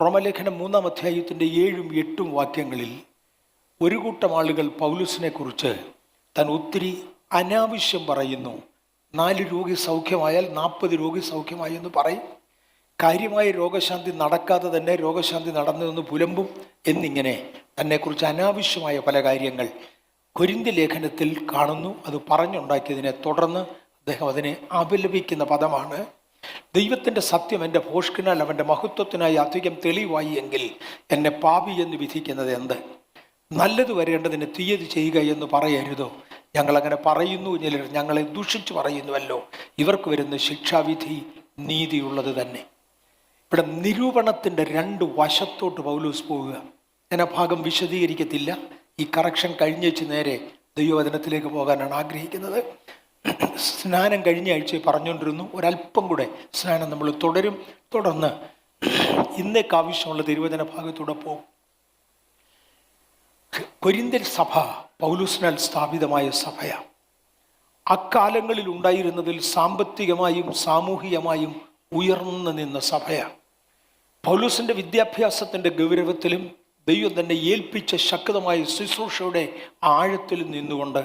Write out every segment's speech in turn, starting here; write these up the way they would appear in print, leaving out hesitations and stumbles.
റോമലേഖനം 3-ാം അധ്യായത്തിൻ്റെ 7-ഉം 8-ഉം വാക്യങ്ങളിൽ ഒരു കൂട്ടം ആളുകൾ പൗലോസിനെ കുറിച്ച് താൻ ഒത്തിരി അനാവശ്യം പറയുന്നു. 4 രോഗി സൗഖ്യമായാൽ 40 രോഗി സൗഖ്യമായി എന്ന് പറയും. കാര്യമായ രോഗശാന്തി നടക്കാതെ തന്നെ രോഗശാന്തി നടന്നതെന്ന് പുലമ്പും എന്നിങ്ങനെ തന്നെക്കുറിച്ച് അനാവശ്യമായ പല കാര്യങ്ങൾ കൊരിന്ത്യ ലേഖനത്തിൽ കാണുന്നു. അത് പറഞ്ഞുണ്ടാക്കിയതിനെ തുടർന്ന് അദ്ദേഹം അതിനെ അപലപിക്കുന്ന പദമാണ്: ദൈവത്തിൻ്റെ സത്യം എൻ്റെ ഭോഷ്കിനാൽ അവൻ്റെ മഹത്വത്തിനായി അധികം തെളിവായി എങ്കിൽ എന്നെ പാപി എന്ന് വിധിക്കുന്നത് എന്ത്? നല്ലത് വരേണ്ടതിന് തീയത് ചെയ്യുക എന്ന് പറയരുതോ? ഞങ്ങളങ്ങനെ പറയുന്നു, ചിലർ ഞങ്ങളെ ദുഷിച്ചു പറയുന്നുവല്ലോ. ഇവർക്ക് വരുന്ന ശിക്ഷാവിധി നീതിയുള്ളത് തന്നെ. ഇവിടെ നിരൂപണത്തിൻ്റെ 2 വശത്തോട്ട് പൗലോസ് പോവുക. ഞാൻ ആ ഭാഗം വിശദീകരിക്കത്തില്ല. ഈ കറക്ഷൻ കഴിഞ്ഞേച്ച് നേരെ ദൈവവചനത്തിലേക്ക് പോകാനാണ് ആഗ്രഹിക്കുന്നത്. സ്നാനം കഴിഞ്ഞ ആഴ്ച പറഞ്ഞുകൊണ്ടിരുന്നു. ഒരല്പം കൂടെ സ്നാനം നമ്മൾ തുടരും. തുടർന്ന് ഇന്നേക്ക് ആവശ്യമുള്ള തിരുവചന ഭാഗത്തൂടെ പോകും. കൊരിന്ത്യൻ സഭ പൗലോസിനാൽ സ്ഥാപിതമായ സഭയാണ്. അക്കാലങ്ങളിൽ ഉണ്ടായിരുന്നതിൽ സാമ്പത്തികമായും സാമൂഹികമായും ഉയർന്നു നിന്ന സഭയാണ്. പൗലോസിൻ്റെ വിദ്യാഭ്യാസത്തിൻ്റെ ഗൗരവത്തിലും ദൈവം തന്നെ ഏൽപ്പിച്ച ശക്തമായ ശുശ്രൂഷയുടെ ആഴത്തിലും നിന്നുകൊണ്ട്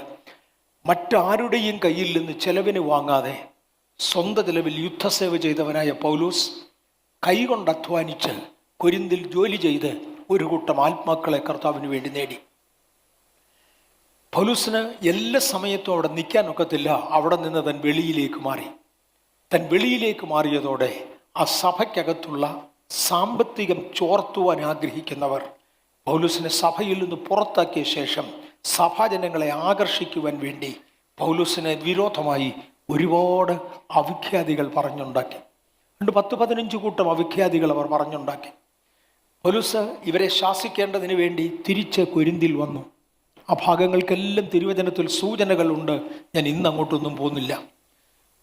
മറ്റാരുടെയും കയ്യിൽ നിന്ന് ചെലവിന് വാങ്ങാതെ സ്വന്തം ചെലവിൽ യുദ്ധസേവ ചെയ്തവനായ പൗലോസ് കൈകൊണ്ട് അധ്വാനിച്ച് കൊരിന്തിൽ ജോലി ചെയ്ത് ഒരു കൂട്ടം ആത്മാക്കളെ കർത്താവിന് വേണ്ടി നേടി. പൗലോസിന് എല്ലാ സമയത്തും അവിടെ നിൽക്കാനൊക്കത്തില്ല. അവിടെ നിന്ന് തൻ വെളിയിലേക്ക് മാറി. തൻ വെളിയിലേക്ക് മാറിയതോടെ ആ സഭയ്ക്കകത്തുള്ള സാമ്പത്തികം ചോർത്തുവാൻ ആഗ്രഹിക്കുന്നവർ പൗലോസിനെ സഭയിൽ നിന്ന് പുറത്താക്കിയ ശേഷം സഭാജനങ്ങളെ ആകർഷിക്കുവാൻ വേണ്ടി പൗലോസിന് വിരോധമായി ഒരുപാട് അവിഖ്യാതികൾ പറഞ്ഞുണ്ടാക്കി. 10-15 കൂട്ടം അവിഖ്യാതികൾ അവർ പറഞ്ഞുണ്ടാക്കി. പൗലോസ് ഇവരെ ശാസിക്കേണ്ടതിന് വേണ്ടി തിരിച്ച് കൊരിന്തിൽ വന്നു. ആ ഭാഗങ്ങൾക്കെല്ലാം തിരുവചനത്തിൽ സൂചനകളുണ്ട്. ഞാൻ ഇന്ന് അങ്ങോട്ടൊന്നും പോകുന്നില്ല.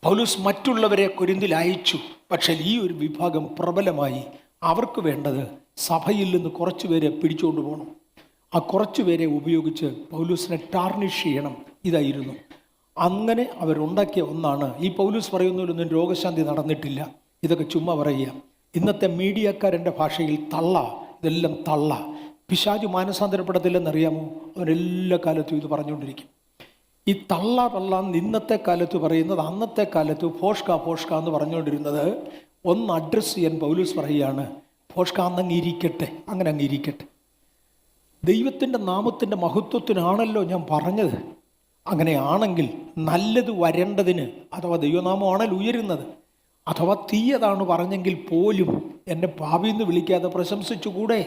പൗലോസ് മറ്റുള്ളവരെ കൊരിന്തിൽ അയച്ചു. പക്ഷേ ഈ ഒരു വിഭാഗം പ്രബലമായി. അവർക്ക് വേണ്ടത് സഭയിൽ നിന്ന് കുറച്ചു പേരെ പിടിച്ചുകൊണ്ട് പോകണം. ആ കുറച്ചു പേരെ ഉപയോഗിച്ച് പൗലോസിനെ ടാർണിഷ് ചെയ്യണം. ഇതായിരുന്നു. അങ്ങനെ അവരുണ്ടാക്കിയ ഒന്നാണ് ഈ പൗലോസ് പറയുന്നതിലൊന്നും രോഗശാന്തി നടന്നിട്ടില്ല. ഇതൊക്കെ ചുമ്മാ പറയുക. ഇന്നത്തെ മീഡിയക്കാരൻ്റെ ഭാഷയിൽ തള്ള, ഇതെല്ലാം തള്ള. പിശാച് മാനസാന്തരപ്പെടത്തില്ലെന്നറിയാമോ? അവരെല്ലാ കാലത്തും ഇത് പറഞ്ഞുകൊണ്ടിരിക്കും. ഈ തള്ള ഇന്നത്തെ കാലത്ത് പറയുന്നത് അന്നത്തെ കാലത്ത് ഫോഷ്ക എന്ന് പറഞ്ഞുകൊണ്ടിരുന്നത് ഒന്ന് അഡ്രസ്സ് ചെയ്യാൻ പൗലോസ് പറയുകയാണ്. ഫോഷ്ക അന്നങ്ങ് ഇരിക്കട്ടെ, അങ്ങനെ അങ്ങ് ഇരിക്കട്ടെ. ദൈവത്തിൻ്റെ നാമത്തിൻ്റെ മഹത്വത്തിനാണല്ലോ ഞാൻ പറഞ്ഞത്. അങ്ങനെയാണെങ്കിൽ നല്ലത് വരേണ്ടതിന്, അഥവാ ദൈവനാമമാണല്ലോ ഉയരുന്നത്, അഥവാ തീയതാണ് പറഞ്ഞെങ്കിൽ പോലും എന്നെ പാപിയെന്ന് വിളിക്കാതെ പ്രശംസിച്ചുകൂടെ?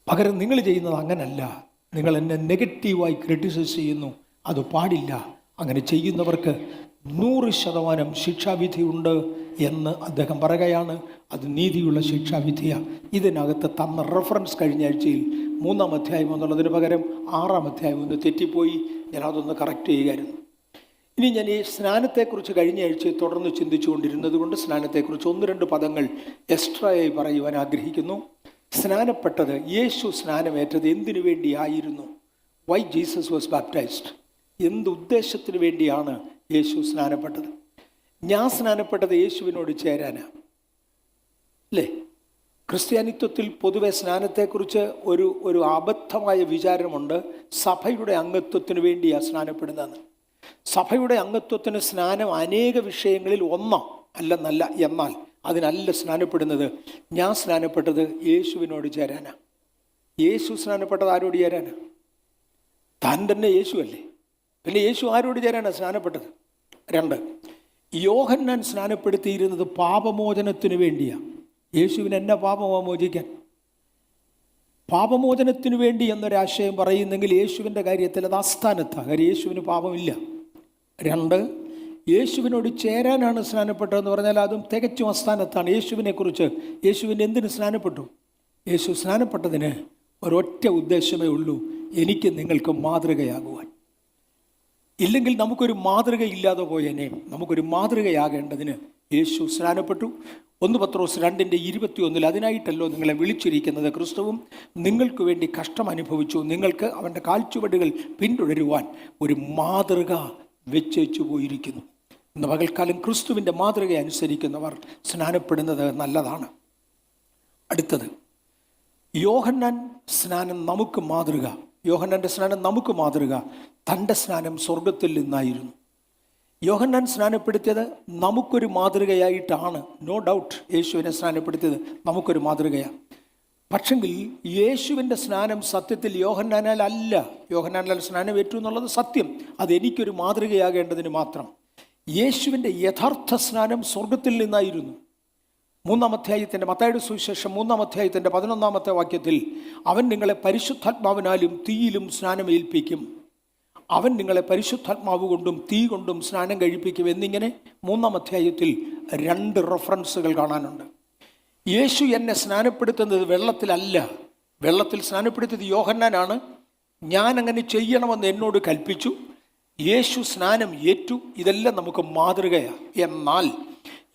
പകരം നിങ്ങൾ ചെയ്യുന്നത് അങ്ങനല്ല. നിങ്ങൾ എന്നെ നെഗറ്റീവായി ക്രിട്ടിസൈസ് ചെയ്യുന്നു. അത് പാടില്ല. അങ്ങനെ ചെയ്യുന്നവർക്ക് 100% ശിക്ഷാവിധിയുണ്ട് എന്ന് അദ്ദേഹം പറയുകയാണ്. അത് നീതിയുള്ള ശിക്ഷാവിധിയാണ്. ഇതിനകത്ത് തന്ന റെഫറൻസ് കഴിഞ്ഞ ആഴ്ചയിൽ 3-ാം അധ്യായം എന്നുള്ളതിന് പകരം 6-ാം അധ്യായം ഒന്ന് തെറ്റിപ്പോയി. ഞാൻ അതൊന്ന് കറക്റ്റ് ചെയ്യുകയായിരുന്നു. ഇനി ഞാൻ ഈ സ്നാനത്തെക്കുറിച്ച് കഴിഞ്ഞ ആഴ്ച തുടർന്ന് ചിന്തിച്ചുകൊണ്ടിരുന്നത് കൊണ്ട് സ്നാനത്തെക്കുറിച്ച് 1-2 പദങ്ങൾ എക്സ്ട്രായായി പറയുവാൻ ആഗ്രഹിക്കുന്നു. സ്നാനപ്പെട്ടത്, യേശു സ്നാനമേറ്റത് എന്തിനു വേണ്ടിയായിരുന്നു? Why Jesus was baptised? എന്ത് ഉദ്ദേശത്തിന് വേണ്ടിയാണ് യേശു സ്നാനപ്പെട്ടത്? ഞാൻ സ്നാനപ്പെട്ടത് യേശുവിനോട് ചേരാനാണ്, അല്ലേ? ക്രിസ്ത്യാനിത്വത്തിൽ പൊതുവെ സ്നാനത്തെക്കുറിച്ച് ഒരു അബദ്ധമായ വിചാരമുണ്ട്. സഭയുടെ അംഗത്വത്തിന് വേണ്ടിയാണ് സ്നാനപ്പെടുന്നതെന്ന്. സഭയുടെ അംഗത്വത്തിന് സ്നാനം അനേക വിഷയങ്ങളിൽ അല്ലെന്നല്ല. എന്നാൽ അതിനല്ല സ്നാനപ്പെടുന്നത്. ഞാൻ സ്നാനപ്പെട്ടത് യേശുവിനോട് ചേരാനാണ്. യേശു സ്നാനപ്പെട്ടത് ആരോട് ചേരാനാണ്? താൻ തന്നെ യേശു അല്ലേ? പിന്നെ യേശു ആരോട് ചേരാനാണ് സ്നാനപ്പെട്ടത്? 2, യോഹന്നാൻ സ്നാനപ്പെടുത്തിയിരുന്നത് പാപമോചനത്തിന് വേണ്ടിയാണ്. യേശുവിന് എന്നെ പാപമോ മോചിക്കാൻ? പാപമോചനത്തിന് വേണ്ടി എന്നൊരാശയം പറയുന്നെങ്കിൽ യേശുവിൻ്റെ കാര്യത്തിൽ അത് അസ്ഥാനത്താണ്. കാര്യം യേശുവിന് പാപമില്ല. 2, യേശുവിനോട് ചേരാനാണ് സ്നാനപ്പെട്ടതെന്ന് പറഞ്ഞാൽ അതും തികച്ചും അസ്ഥാനത്താണ്. യേശുവിന് എന്തിന് സ്നാനപ്പെട്ടു? യേശു സ്നാനപ്പെട്ടതിന് ഒരൊറ്റ ഉദ്ദേശമേ ഉള്ളൂ: എനിക്ക് നിങ്ങൾക്ക് മാതൃകയാകുവാൻ. ഇല്ലെങ്കിൽ നമുക്കൊരു മാതൃകയില്ലാതെ പോയേനെ. നമുക്കൊരു മാതൃകയാകേണ്ടതിന് യേശു സ്നാനപ്പെട്ടു. 1 പത്രോസ് 2:21 അതിനായിട്ടല്ലോ നിങ്ങളെ വിളിച്ചിരിക്കുന്നത്. ക്രിസ്തുവും നിങ്ങൾക്ക് വേണ്ടി കഷ്ടം അനുഭവിച്ചു. നിങ്ങൾക്ക് അവൻ്റെ കാൽച്ചുവടുകൾ പിന്തുടരുവാൻ ഒരു മാതൃക വെച്ചു പോയിരിക്കുന്നു. ഇന്ന് പകൽക്കാലം ക്രിസ്തുവിൻ്റെ മാതൃക അനുസരിക്കുന്നവർ സ്നാനപ്പെടുന്നത് നല്ലതാണ്. അടുത്തത്, യോഹന്നാൻ സ്നാനം നമുക്ക് മാതൃക. യോഹന്നാൻ്റെ സ്നാനം നമുക്ക് മാതൃക. തൻ്റെ സ്നാനം സ്വർഗത്തിൽ നിന്നായിരുന്നു. യോഹന്നാൻ സ്നാനപ്പെടുത്തിയത് നമുക്കൊരു മാതൃകയായിട്ടാണ്. നോ ഡൗട്ട് യേശുവിനെ സ്നാനപ്പെടുത്തിയത് നമുക്കൊരു മാതൃകയാണ്. പക്ഷെങ്കിൽ യേശുവിൻ്റെ സ്നാനം സത്യത്തിൽ യോഹന്നാനാൽ അല്ല. യോഹന്നാനാൽ സ്നാനം ഏറ്റു എന്നുള്ളത് സത്യം. അതെനിക്കൊരു മാതൃകയാകേണ്ടതിന് മാത്രം. യേശുവിൻ്റെ യഥാർത്ഥ സ്നാനം സ്വർഗത്തിൽ നിന്നായിരുന്നു. 3-ാം അധ്യായത്തിൻ്റെ മത്തായിയുടെ സുവിശേഷം 3-ാം അധ്യായത്തിൻ്റെ 11-ാമത്തെ വാക്യത്തിൽ അവൻ നിങ്ങളെ പരിശുദ്ധാത്മാവിനാലും തീയിലും സ്നാനമേൽപ്പിക്കും, അവൻ നിങ്ങളെ പരിശുദ്ധാത്മാവ് കൊണ്ടും തീ കൊണ്ടും സ്നാനം കഴിപ്പിക്കും എന്നിങ്ങനെ 3-ാം അധ്യായത്തിൽ 2 റെഫറൻസുകൾ കാണാനുണ്ട്. യേശു എന്നെ സ്നാനപ്പെടുത്തുന്നത് വെള്ളത്തിലല്ല. വെള്ളത്തിൽ സ്നാനപ്പെടുത്തിയത് യോഹന്നാനാണ്. ഞാൻ അങ്ങനെ ചെയ്യണമെന്ന് എന്നോട് കൽപ്പിച്ചു. യേശു സ്നാനം ഏറ്റു. ഇതെല്ലാം നമുക്ക് മാതൃകയാണ്. എന്നാൽ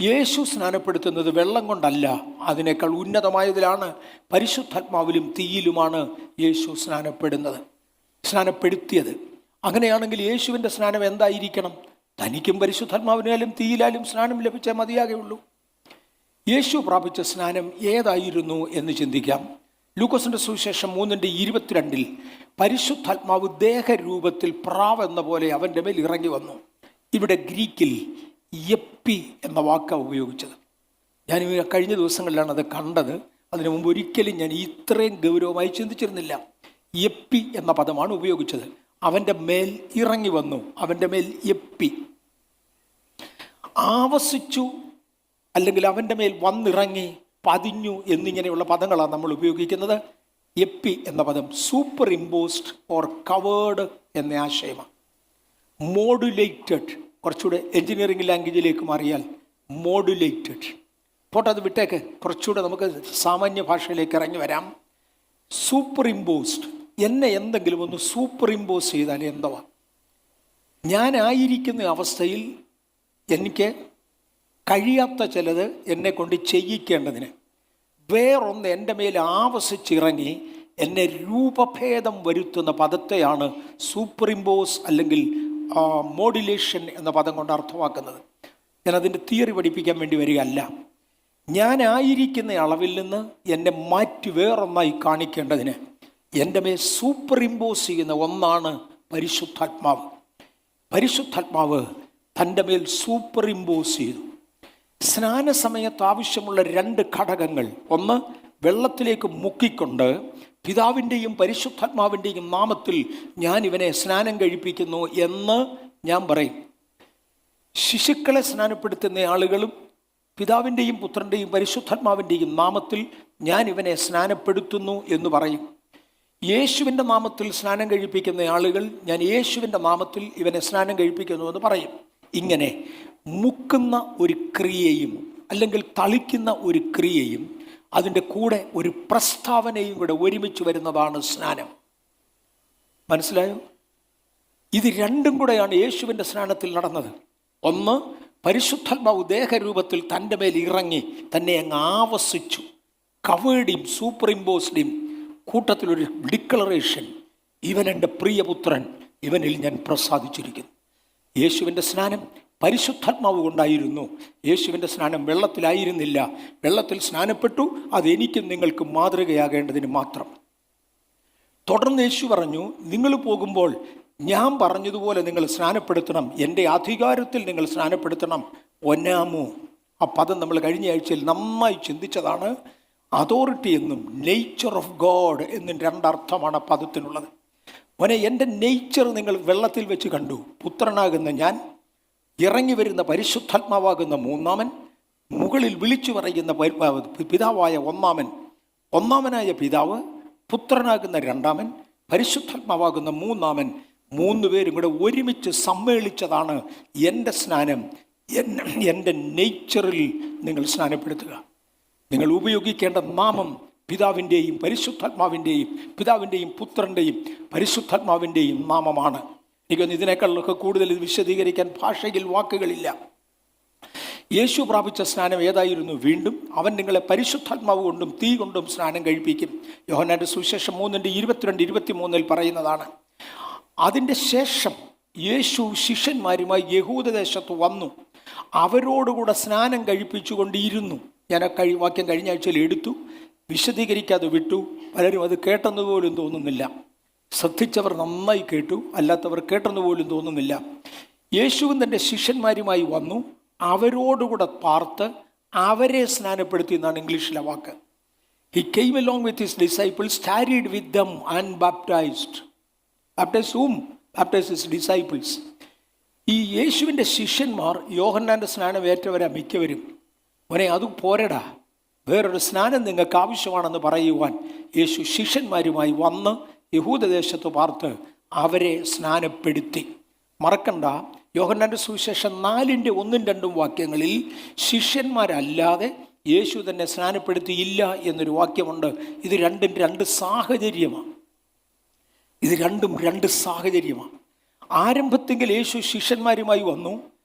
യേശു സ്നാനപ്പെടുത്തുന്നത് വെള്ളം കൊണ്ടല്ല, അതിനേക്കാൾ ഉന്നതമായതിലാണ്. പരിശുദ്ധാത്മാവിലും തീയിലുമാണ് യേശു സ്നാനപ്പെടുത്തിയത്. അങ്ങനെയാണെങ്കിൽ യേശുവിൻ്റെ സ്നാനം എന്തായിരിക്കണം? തനിക്കും പരിശുദ്ധാത്മാവിനാലും തീയിലാലും സ്നാനം ലഭിച്ചാൽ മതിയാകുള്ളൂ. യേശു പ്രാപിച്ച സ്നാനം ഏതായിരുന്നു എന്ന് ചിന്തിക്കാം. ലൂക്കോസിൻ്റെ സുവിശേഷം 3:22 പരിശുദ്ധാത്മാവ് ദേഹരൂപത്തിൽ പ്രാവ് എന്ന പോലെ അവൻ്റെ മേൽ ഇറങ്ങി വന്നു. ഇവിടെ ഗ്രീക്കിൽ എപ്പി എന്ന വാക്കാണ് ഉപയോഗിച്ചത്. ഞാൻ കഴിഞ്ഞ ദിവസങ്ങളിലാണ് അത് കണ്ടത്. അതിനു മുമ്പ് ഒരിക്കലും ഞാൻ ഇത്രയും ഗൗരവമായി ചിന്തിച്ചിരുന്നില്ല. എപ്പി എന്ന പദമാണ് ഉപയോഗിച്ചത്. അവൻ്റെ മേൽ ഇറങ്ങി വന്നു, അവൻ്റെ മേൽ എപ്പി. ആവസിച്ചു അല്ലെങ്കിൽ അവൻ്റെ മേൽ വന്നിറങ്ങി, പതിഞ്ഞു എന്നിങ്ങനെയുള്ള പദങ്ങളാണ് നമ്മൾ ഉപയോഗിക്കുന്നത്. എപ്പി എന്ന പദം സൂപ്പർ ഇമ്പോസ്ഡ് ഓർ കവേർഡ് എന്ന ആശയമാണ്. മോഡുലേറ്റഡ്, കുറച്ചുകൂടെ എൻജിനീയറിംഗ് ലാംഗ്വേജിലേക്ക് മാറിയാൽ മോഡുലേറ്റഡ്. പോട്ടെ, അത് വിട്ടേക്ക്. കുറച്ചുകൂടെ നമുക്ക് സാമാന്യ ഭാഷയിലേക്ക് ഇറങ്ങി വരാം. സൂപ്പർ ഇമ്പോസ്ഡ്, എന്നെ എന്തെങ്കിലും ഒന്ന് സൂപ്പർ ഇമ്പോസ് ചെയ്താൽ എന്തുവാ? ഞാനായിരിക്കുന്ന അവസ്ഥയിൽ എനിക്ക് കഴിയാത്ത ചിലത് എന്നെ കൊണ്ട് ചെയ്യിക്കേണ്ടതിന് വേറൊന്ന് എൻ്റെ മേൽ ആവസിച്ചിറങ്ങി എന്നെ രൂപഭേദം വരുത്തുന്ന പദത്തെയാണ് സൂപ്പർ ഇമ്പോസ് അല്ലെങ്കിൽ മോഡുലേഷൻ എന്ന പദം കൊണ്ട് അർത്ഥമാക്കുന്നത്. ഞാനതിൻ്റെ തിയറി പഠിപ്പിക്കാൻ വേണ്ടി വരികയല്ല. ഞാനായിരിക്കുന്ന അളവിൽ നിന്ന് എന്നെ മാറ്റി വേറൊന്നായി കാണിക്കേണ്ടതിന് എൻ്റെ മേൽ സൂപ്പർ ഇമ്പോസ് ചെയ്യുന്ന ഒന്നാണ് പരിശുദ്ധാത്മാവ്. പരിശുദ്ധാത്മാവ് തൻ്റെ മേൽ സൂപ്പർ ഇമ്പോസ് ചെയ്തു. സ്നാന സമയത്ത് ആവശ്യമുള്ള 2 ഘടകങ്ങൾ. ഒന്ന്, വെള്ളത്തിലേക്ക് മുക്കിക്കൊണ്ട് പിതാവിൻ്റെയും പരിശുദ്ധാത്മാവിൻ്റെയും നാമത്തിൽ ഞാൻ ഇവനെ സ്നാനം കഴിപ്പിക്കുന്നു എന്ന് ഞാൻ പറയും. ശിശുക്കളെ സ്നാനപ്പെടുത്തുന്ന ആളുകളും പിതാവിൻ്റെയും പുത്രൻ്റെയും പരിശുദ്ധാത്മാവിൻ്റെയും നാമത്തിൽ ഞാൻ ഇവനെ സ്നാനപ്പെടുത്തുന്നു എന്ന് പറയും. യേശുവിൻ്റെ നാമത്തിൽ സ്നാനം കഴിപ്പിക്കുന്ന ആളുകൾ ഞാൻ യേശുവിൻ്റെ നാമത്തിൽ ഇവനെ സ്നാനം കഴിപ്പിക്കുന്നു എന്ന് പറയും. ഇങ്ങനെ മുക്കുന്ന ഒരു ക്രിയയും അല്ലെങ്കിൽ തളിക്കുന്ന ഒരു ക്രിയയും അതിൻ്റെ കൂടെ ഒരു പ്രസ്താവനയും കൂടെ ഒരുമിച്ച് വരുന്നതാണ് സ്നാനം. മനസ്സിലായോ? ഇത് രണ്ടും കൂടെയാണ് യേശുവിൻ്റെ സ്നാനത്തിൽ നടന്നത്. ഒന്ന്, പരിശുദ്ധാത്മാവ് ദേഹരൂപത്തിൽ തൻ്റെ മേൽ ഇറങ്ങി തന്നെ അങ്ങ് ആവസിച്ചു, കവേർഡിയും സൂപ്പർ ഇമ്പോസ്ഡിയും. കൂട്ടത്തിലൊരു ഡിക്ലറേഷൻ, ഇവൻ എൻ്റെ പ്രിയപുത്രൻ, ഇവനിൽ ഞാൻ പ്രസാദിച്ചിരിക്കുന്നു. യേശുവിൻ്റെ സ്നാനം പരിശുദ്ധാത്മാവ് കൊണ്ടായിരുന്നു. യേശുവിൻ്റെ സ്നാനം വെള്ളത്തിലായിരുന്നില്ല. വെള്ളത്തിൽ സ്നാനപ്പെട്ടു, അതെനിക്കും നിങ്ങൾക്കും മാതൃകയാകേണ്ടതിന് മാത്രം. തുടർന്ന് യേശു പറഞ്ഞു, നിങ്ങൾ പോകുമ്പോൾ ഞാൻ പറഞ്ഞതുപോലെ നിങ്ങൾ സ്നാനപ്പെടുത്തണം, എൻ്റെ അധികാരത്തിൽ നിങ്ങൾ സ്നാനപ്പെടുത്തണം. ഒനാമോ, ആ പദം നമ്മൾ കഴിഞ്ഞ ആഴ്ചയിൽ നന്നായി ചിന്തിച്ചതാണ്. അതോറിറ്റി എന്നും നേച്ചർ ഓഫ് ഗോഡ് എന്നും 2 അർത്ഥമാണ് ആ പദത്തിനുള്ളത്. മോനെ, എൻ്റെ നേച്ചർ നിങ്ങൾ വെള്ളത്തിൽ വെച്ച് കണ്ടു. പുത്രനാകുന്ന ഞാൻ, ഇറങ്ങി വരുന്ന പരിശുദ്ധാത്മാവാകുന്ന മൂന്നാമൻ, മുകളിൽ വിളിച്ചു പറയുന്ന പിതാവായ ഒന്നാമനായ പിതാവ്, പുത്രനാകുന്ന രണ്ടാമൻ, പരിശുദ്ധാത്മാവാകുന്ന മൂന്നാമൻ, 3 പേരും കൂടെ ഒരുമിച്ച് സമ്മേളിച്ചതാണ് എൻ്റെ സ്നാനം. എൻ്റെ നേച്ചറിൽ നിങ്ങൾ സ്നാനപ്പെടുത്തുക. നിങ്ങൾ ഉപയോഗിക്കേണ്ട നാമം പിതാവിൻ്റെയും പരിശുദ്ധാത്മാവിൻ്റെയും, പിതാവിൻ്റെയും പുത്രൻ്റെയും പരിശുദ്ധാത്മാവിൻ്റെയും നാമമാണ്. എനിക്കൊന്ന് ഇതിനേക്കാളൊക്കെ കൂടുതൽ വിശദീകരിക്കാൻ ഭാഷയിൽ വാക്കുകളില്ല. യേശു പ്രാപിച്ച സ്നാനം ഏതായിരുന്നു? വീണ്ടും അവൻ നിങ്ങളെ പരിശുദ്ധാത്മാവ് കൊണ്ടും തീ കൊണ്ടും സ്നാനം കഴിപ്പിക്കും. യോഹന്നാന്റെ സുവിശേഷം 3:22-23 പറയുന്നതാണ്. അതിൻ്റെ ശേഷം യേശു ശിഷ്യന്മാരുമായി യഹൂദദേശത്ത് വന്നു, അവരോടുകൂടെ സ്നാനം കഴിപ്പിച്ചുകൊണ്ടിരുന്നു. ഞാൻ വാക്യം കഴിഞ്ഞ ആഴ്ചയിൽ എടുത്തു. വിശദീകരിക്കാതെ വിട്ടു. പലരും അത് കേട്ടെന്ന് പോലും തോന്നുന്നില്ല. ശ്രദ്ധിച്ചവർ നന്നായി കേട്ടു, അല്ലാത്തവർ കേട്ടെന്ന് പോലും തോന്നുന്നില്ല. യേശുവും തൻ്റെ ശിഷ്യന്മാരുമായി വന്നു, അവരോടുകൂടെ പാർത്ത് അവരെ സ്നാനപ്പെടുത്തി എന്നാണ് ഇംഗ്ലീഷിലെ വാക്ക്. He came along with his disciples, tarried with them and baptized. Baptized whom? Baptized his disciples. ഈ യേശുവിൻ്റെ ശിഷ്യന്മാർ യോഹന്നാൻ്റെ സ്നാനം ഏറ്റവരാ മിക്കവരും. മോനെ അത് പോരടാ, വേറൊരു സ്നാനം നിങ്ങൾക്ക് ആവശ്യമാണെന്ന് പറയുവാൻ യേശു ശിഷ്യന്മാരുമായി വന്ന് യഹൂദദേശത്ത് പാർത്ത് അവരെ സ്നാനപ്പെടുത്തി. മറക്കണ്ട, യോഹന്നാൻ്റെ സുവിശേഷം 4:1-2 വാക്യങ്ങളിൽ ശിഷ്യന്മാരല്ലാതെ യേശു തന്നെ സ്നാനപ്പെടുത്തിയില്ല എന്നൊരു വാക്യമുണ്ട്. ഇത് രണ്ടും രണ്ട് സാഹചര്യമാണ്. ആരംഭത്തെങ്കിൽ യേശു ശിഷ്യന്മാരുമായി വന്നു,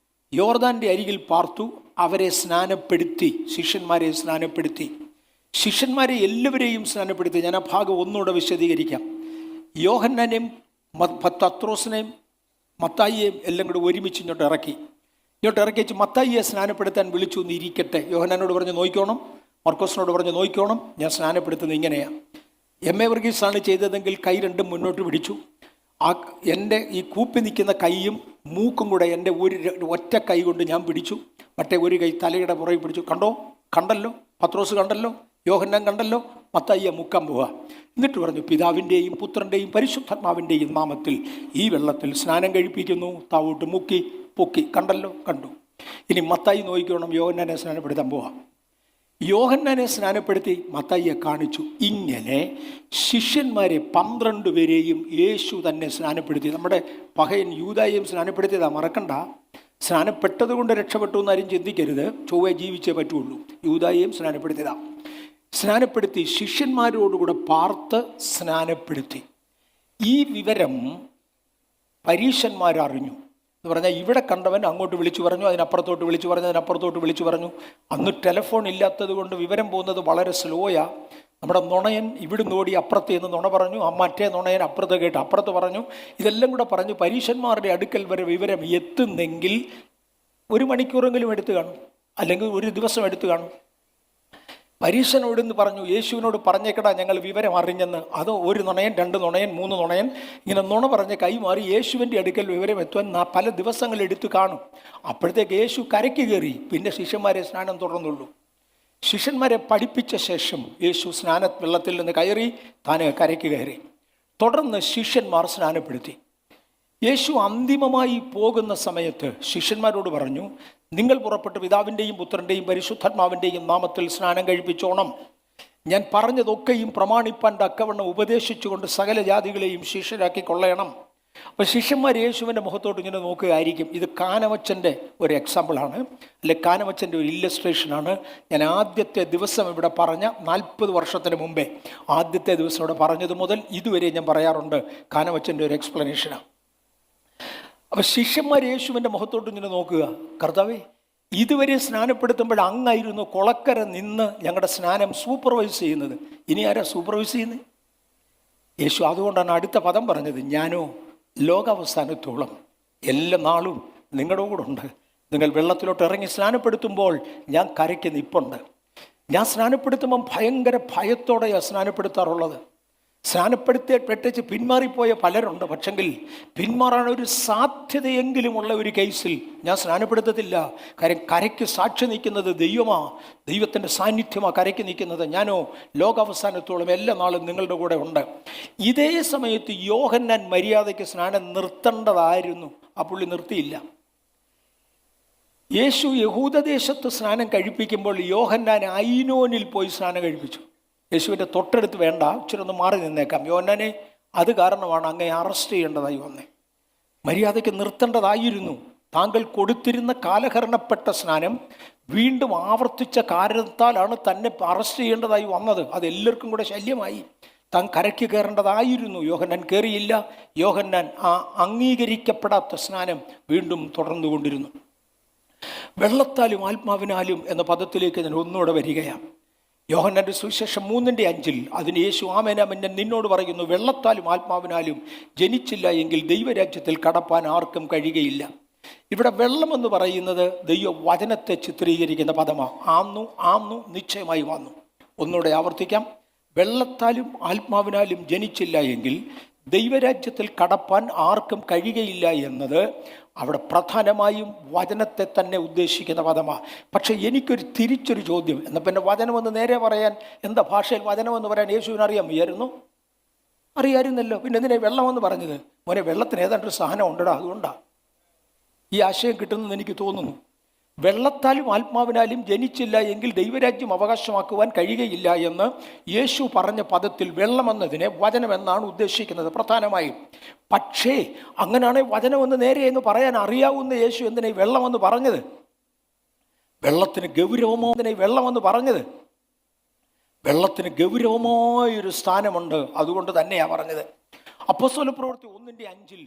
യോർദാൻ്റെ അരികിൽ പാർത്തു, അവരെ സ്നാനപ്പെടുത്തി. ശിഷ്യന്മാരെ എല്ലാവരെയും സ്നാനപ്പെടുത്തി. ഞാൻ ആ ഭാഗം ഒന്നുകൂടെ വിശദീകരിക്കാം. യോഹന്നാനെയും പത്രോസിനെയും മത്തായിയെയും എല്ലാം കൂടെ ഒരുമിച്ച് ഇങ്ങോട്ട് ഇറക്കി വെച്ച് മത്തായിയെ സ്നാനപ്പെടുത്താൻ വിളിച്ചു എന്നിരിക്കട്ടെ. യോഹന്നാനോട് പറഞ്ഞ് നോക്കിക്കോണം, മർക്കോസിനോട് പറഞ്ഞ് നോക്കിക്കോണം, ഞാൻ സ്നാനപ്പെടുത്തുന്നത് ഇങ്ങനെയാണ്. എം.എ. വർഗീസാണ് ചെയ്തതെങ്കിൽ കൈ രണ്ടും മുന്നോട്ട് പിടിച്ചു. എൻ്റെ ഈ കൂപ്പി നിൽക്കുന്ന കൈയും മൂക്കും കൂടെ എൻ്റെ ഒറ്റ കൈ കൊണ്ട് ഞാൻ പിടിച്ചു, മറ്റേ ഒരു കൈ തലയുടെ പുറകെ പിടിച്ചു. കണ്ടല്ലോ, പത്രോസ് കണ്ടല്ലോ, യോഹന്നാൻ കണ്ടല്ലോ, മത്തായിയെ മുക്കാൻ പോവുക. എന്നിട്ട് പറഞ്ഞു, പിതാവിൻ്റെയും പുത്രൻ്റെയും പരിശുദ്ധാത്മാവിൻ്റെയും നാമത്തിൽ ഈ വെള്ളത്തിൽ സ്നാനം കഴിപ്പിക്കുന്നു. താവോട്ട് മുക്കി പൊക്കി. കണ്ടു. ഇനി മത്തായി നോക്കിക്കോണം, യോഹന്നാനെ സ്നാനപ്പെടുത്താൻ പോവാം. യോഹന്നാനെ സ്നാനപ്പെടുത്തി മത്തായിയെ കാണിച്ചു. ഇങ്ങനെ ശിഷ്യന്മാരെ 12 പേരെയും യേശു തന്നെ സ്നാനപ്പെടുത്തി. നമ്മുടെ പകയൻ യൂദായെയും സ്നാനപ്പെടുത്തിയതാ, മറക്കണ്ട. സ്നാനപ്പെട്ടത് കൊണ്ട് രക്ഷപ്പെട്ടു എന്നാരും ചിന്തിക്കരുത്. ചൊവ്വേ ജീവിച്ചേ പറ്റുള്ളൂ. യൂദായെയും സ്നാനപ്പെടുത്തി ശിഷ്യന്മാരോടുകൂടെ പാർത്ത് സ്നാനപ്പെടുത്തി. ഈ വിവരം പരീശന്മാരറിഞ്ഞു എന്ന് പറഞ്ഞാൽ, ഇവിടെ കണ്ടവൻ അങ്ങോട്ട് വിളിച്ചു പറഞ്ഞു, അതിനപ്പുറത്തോട്ട് വിളിച്ചു പറഞ്ഞു. അന്ന് ടെലിഫോൺ ഇല്ലാത്തത് കൊണ്ട് വിവരം പോകുന്നത് വളരെ സ്ലോയാ. നമ്മുടെ നുണയൻ ഇവിടുന്ന് ഓടി അപ്പുറത്ത് നിന്ന് നുണ പറഞ്ഞു, മറ്റേ നുണയൻ അപ്പുറത്ത് കേട്ട് അപ്പുറത്ത് പറഞ്ഞു. ഇതെല്ലാം കൂടെ പറഞ്ഞ് പരീശന്മാരുടെ അടുക്കൽ വരെ വിവരം എത്തുന്നെങ്കിൽ 1 മണിക്കൂറെങ്കിലും എടുത്തു കാണും, അല്ലെങ്കിൽ 1 ദിവസം എടുത്തു കാണും. പരീശനോടെന്ന് പറഞ്ഞു, യേശുവിനോട് പറഞ്ഞേക്കടാ ഞങ്ങൾ വിവരം അറിഞ്ഞെന്ന്. അതോ 1 നുണയൻ, 2 നുണയൻ, 3 നുണയൻ ഇങ്ങനെ നുണ പറഞ്ഞ് കൈമാറി യേശുവിൻ്റെ അടുക്കൽ വിവരം എത്തുവാൻ പല ദിവസങ്ങൾ എടുത്തു കാണും. അപ്പോഴത്തേക്ക് യേശു കരയ്ക്ക് കയറി. പിന്നെ ശിഷ്യന്മാരെ സ്നാനം തുടർന്നുള്ളൂ. ശിഷ്യന്മാരെ പഠിപ്പിച്ച ശേഷം യേശു വെള്ളത്തിൽ നിന്ന് കയറി താൻ കരയ്ക്ക് കയറി. തുടർന്ന് ശിഷ്യന്മാർ സ്നാനപ്പെടുത്തി. യേശു അന്തിമമായി പോകുന്ന സമയത്ത് ശിഷ്യന്മാരോട് പറഞ്ഞു, നിങ്ങൾ പുറപ്പെട്ട് പിതാവിൻ്റെയും പുത്രൻ്റെയും പരിശുദ്ധാത്മാവിൻ്റെയും നാമത്തിൽ സ്നാനം കഴിപ്പിച്ചോണം. ഞാൻ പറഞ്ഞതൊക്കെയും പ്രമാണിപ്പാൻ തക്കവണ്ണം ഉപദേശിച്ചുകൊണ്ട് സകല ജാതികളെയും ശിഷ്യരാക്കി കൊള്ളണം. അപ്പോൾ ശിഷ്യന്മാർ യേശുവിൻ്റെ മുഖത്തോട്ട് ഇങ്ങനെ നോക്കുകയായിരിക്കും. ഇത് കാനവച്ചൻ്റെ ഒരു എക്സാമ്പിളാണ്, അല്ലെ കാനവച്ചൻ്റെ ഒരു ഇല്ലസ്ട്രേഷനാണ്. ഞാൻ ആദ്യത്തെ ദിവസം ഇവിടെ പറഞ്ഞ 40 വർഷത്തിന് മുമ്പേ ആദ്യത്തെ ദിവസം ഇവിടെ പറഞ്ഞത് മുതൽ ഇതുവരെ ഞാൻ പറയാറുണ്ട്. കാനവച്ചൻ്റെ ഒരു എക്സ്പ്ലനേഷനാണ്. അപ്പോൾ ശിഷ്യന്മാർ യേശുവിൻ്റെ മുഖത്തോട്ട് ഇങ്ങനെ നോക്കുക, കർത്താവേ, ഇതുവരെ സ്നാനപ്പെടുത്തുമ്പോൾ അങ്ങായിരുന്നു കൊളക്കര നിന്ന് ഞങ്ങളുടെ സ്നാനം സൂപ്പർവൈസ് ചെയ്യുന്നത്. ഇനി ആരാ സൂപ്പർവൈസ് ചെയ്യുന്നത്? യേശു അതുകൊണ്ടാണ് അടുത്ത പദം പറഞ്ഞത്, ഞാനോ ലോകാവസാനത്തോളം എല്ലാ നാളും നിങ്ങളുടെ കൂടെ ഉണ്ട്. നിങ്ങൾ വെള്ളത്തിലോട്ട് ഇറങ്ങി സ്നാനപ്പെടുത്തുമ്പോൾ ഞാൻ കരയ്ക്ക് നിൽപ്പുണ്ട്. ഞാൻ സ്നാനപ്പെടുത്തുമ്പം ഭയങ്കര ഭയത്തോടെയാണ് സ്നാനപ്പെടുത്താറുള്ളത്. സ്നാനപ്പെടുത്തിപ്പെട്ടിച്ച് പിന്മാറിപ്പോയ പലരുണ്ട്. പക്ഷെങ്കിൽ പിന്മാറാൻ ഒരു സാധ്യതയെങ്കിലുമുള്ള ഒരു കേസിൽ ഞാൻ സ്നാനപ്പെടുത്തത്തില്ല. കാര്യം കരയ്ക്ക് സാക്ഷി നിൽക്കുന്നത് ദൈവത്തിൻ്റെ സാന്നിധ്യമാണ് കരയ്ക്ക് നിൽക്കുന്നത്. ഞാനോ ലോകാവസാനത്തോളം എല്ലാ നാളും നിങ്ങളുടെ കൂടെ ഉണ്ട്. ഇതേ സമയത്ത് യോഹന്നാൻ മര്യാദയ്ക്ക് സ്നാനം നിർത്തേണ്ടതായിരുന്നു, ആ പുള്ളി നിർത്തിയില്ല. യേശു യഹൂദദേശത്ത് സ്നാനം കഴിപ്പിക്കുമ്പോൾ യോഹന്നാൻ ഐനോനിൽ പോയി സ്നാനം കഴിപ്പിച്ചു. യേശുവിൻ്റെ തൊട്ടടുത്ത് വേണ്ട, ഇച്ചിരി ഒന്ന് മാറി നിന്നേക്കാം. യോഹന്നാനെ, അത് കാരണമാണ് അങ്ങേ അറസ്റ്റ് ചെയ്യേണ്ടതായി വന്നേ. മര്യാദയ്ക്ക് നിർത്തേണ്ടതായിരുന്നു. താങ്കൾ കൊടുത്തിരുന്ന കാലഹരണപ്പെട്ട സ്നാനം വീണ്ടും ആവർത്തിച്ച കാരണത്താലാണ് തന്നെ അറസ്റ്റ് ചെയ്യേണ്ടതായി വന്നത്. അതെല്ലാവർക്കും കൂടെ ശല്യമായി. താൻ കരയ്ക്ക് കയറേണ്ടതായിരുന്നു. യോഹന്നാൻ കയറിയില്ല. യോഹന്നാൻ ആ അംഗീകരിക്കപ്പെടാത്ത സ്നാനം വീണ്ടും തുടർന്നുകൊണ്ടിരുന്നു. വെള്ളത്താലും ആത്മാവിനാലും എന്ന പദത്തിലേക്ക് ഞാൻ ഒന്നുകൂടെ വരികയാണ്. യോഹന്നാന്റെ സുവിശേഷം 3:5 അതിന് യേശു ആമേനാമേൻ ഞാൻ നിന്നോട് പറയുന്നു, വെള്ളത്താലും ആത്മാവിനാലും ജനിച്ചില്ല എങ്കിൽ ദൈവരാജ്യത്തിൽ കടപ്പാൻ ആർക്കും കഴിയുകയില്ല. ഇവിടെ വെള്ളം എന്ന് പറയുന്നത് ദൈവവചനത്തെ ചിത്രീകരിക്കുന്ന പദമാണ്. ആന്നു നിശ്ചയമായി വന്നു. ഒന്നുകൂടെ ആവർത്തിക്കാം. വെള്ളത്താലും ആത്മാവിനാലും ജനിച്ചില്ല എങ്കിൽ ദൈവരാജ്യത്തിൽ കടപ്പാൻ ആർക്കും കഴിയുകയില്ല എന്നത് അവിടെ പ്രധാനമായും വചനത്തെ തന്നെ ഉദ്ദേശിക്കുന്ന പദമാണ്. പക്ഷെ എനിക്കൊരു തിരിച്ചൊരു ചോദ്യം. എന്നാൽ പിന്നെ വചനമെന്ന് നേരെ പറയാൻ എന്താ ഭാഷയിൽ വചനമെന്ന് പറയാൻ യേശുവിന് അറിയാമോ? അറിയാമായിരുന്നല്ലോ. പിന്നെ എന്തിനാ വെള്ളമെന്ന് പറഞ്ഞത്? മോനെ, വെള്ളത്തിന് ഏതാണ്ടൊരു സാധനം ഉണ്ടടാ, അതുകൊണ്ടാണ് ഈ ആശയം കിട്ടുന്നതെന്ന് എനിക്ക് തോന്നുന്നു. വെള്ളത്താലും ആത്മാവിനാലും ജനിച്ചില്ല എങ്കിൽ ദൈവരാജ്യം അവകാശമാക്കുവാൻ കഴിയുകയില്ല എന്ന് യേശു പറഞ്ഞ പദത്തിൽ വെള്ളമെന്നതിനെ വചനമെന്നാണ് ഉദ്ദേശിക്കുന്നത് പ്രധാനമായും. പക്ഷേ അങ്ങനെയാണെങ്കിൽ വചനമെന്ന് നേരെ എന്ന് പറയാൻ അറിയാവുന്ന യേശു എന്തിനാ വെള്ളമെന്ന് പറഞ്ഞത്? വെള്ളത്തിന് ഗൗരവമോ എന്തിനാ വെള്ളമെന്ന് പറഞ്ഞത്? വെള്ളത്തിന് ഗൗരവമായൊരു സ്ഥാനമുണ്ട്, അതുകൊണ്ട് തന്നെയാണ് പറഞ്ഞത്. അപ്പോസ്തലപ്രവൃത്തി 1:5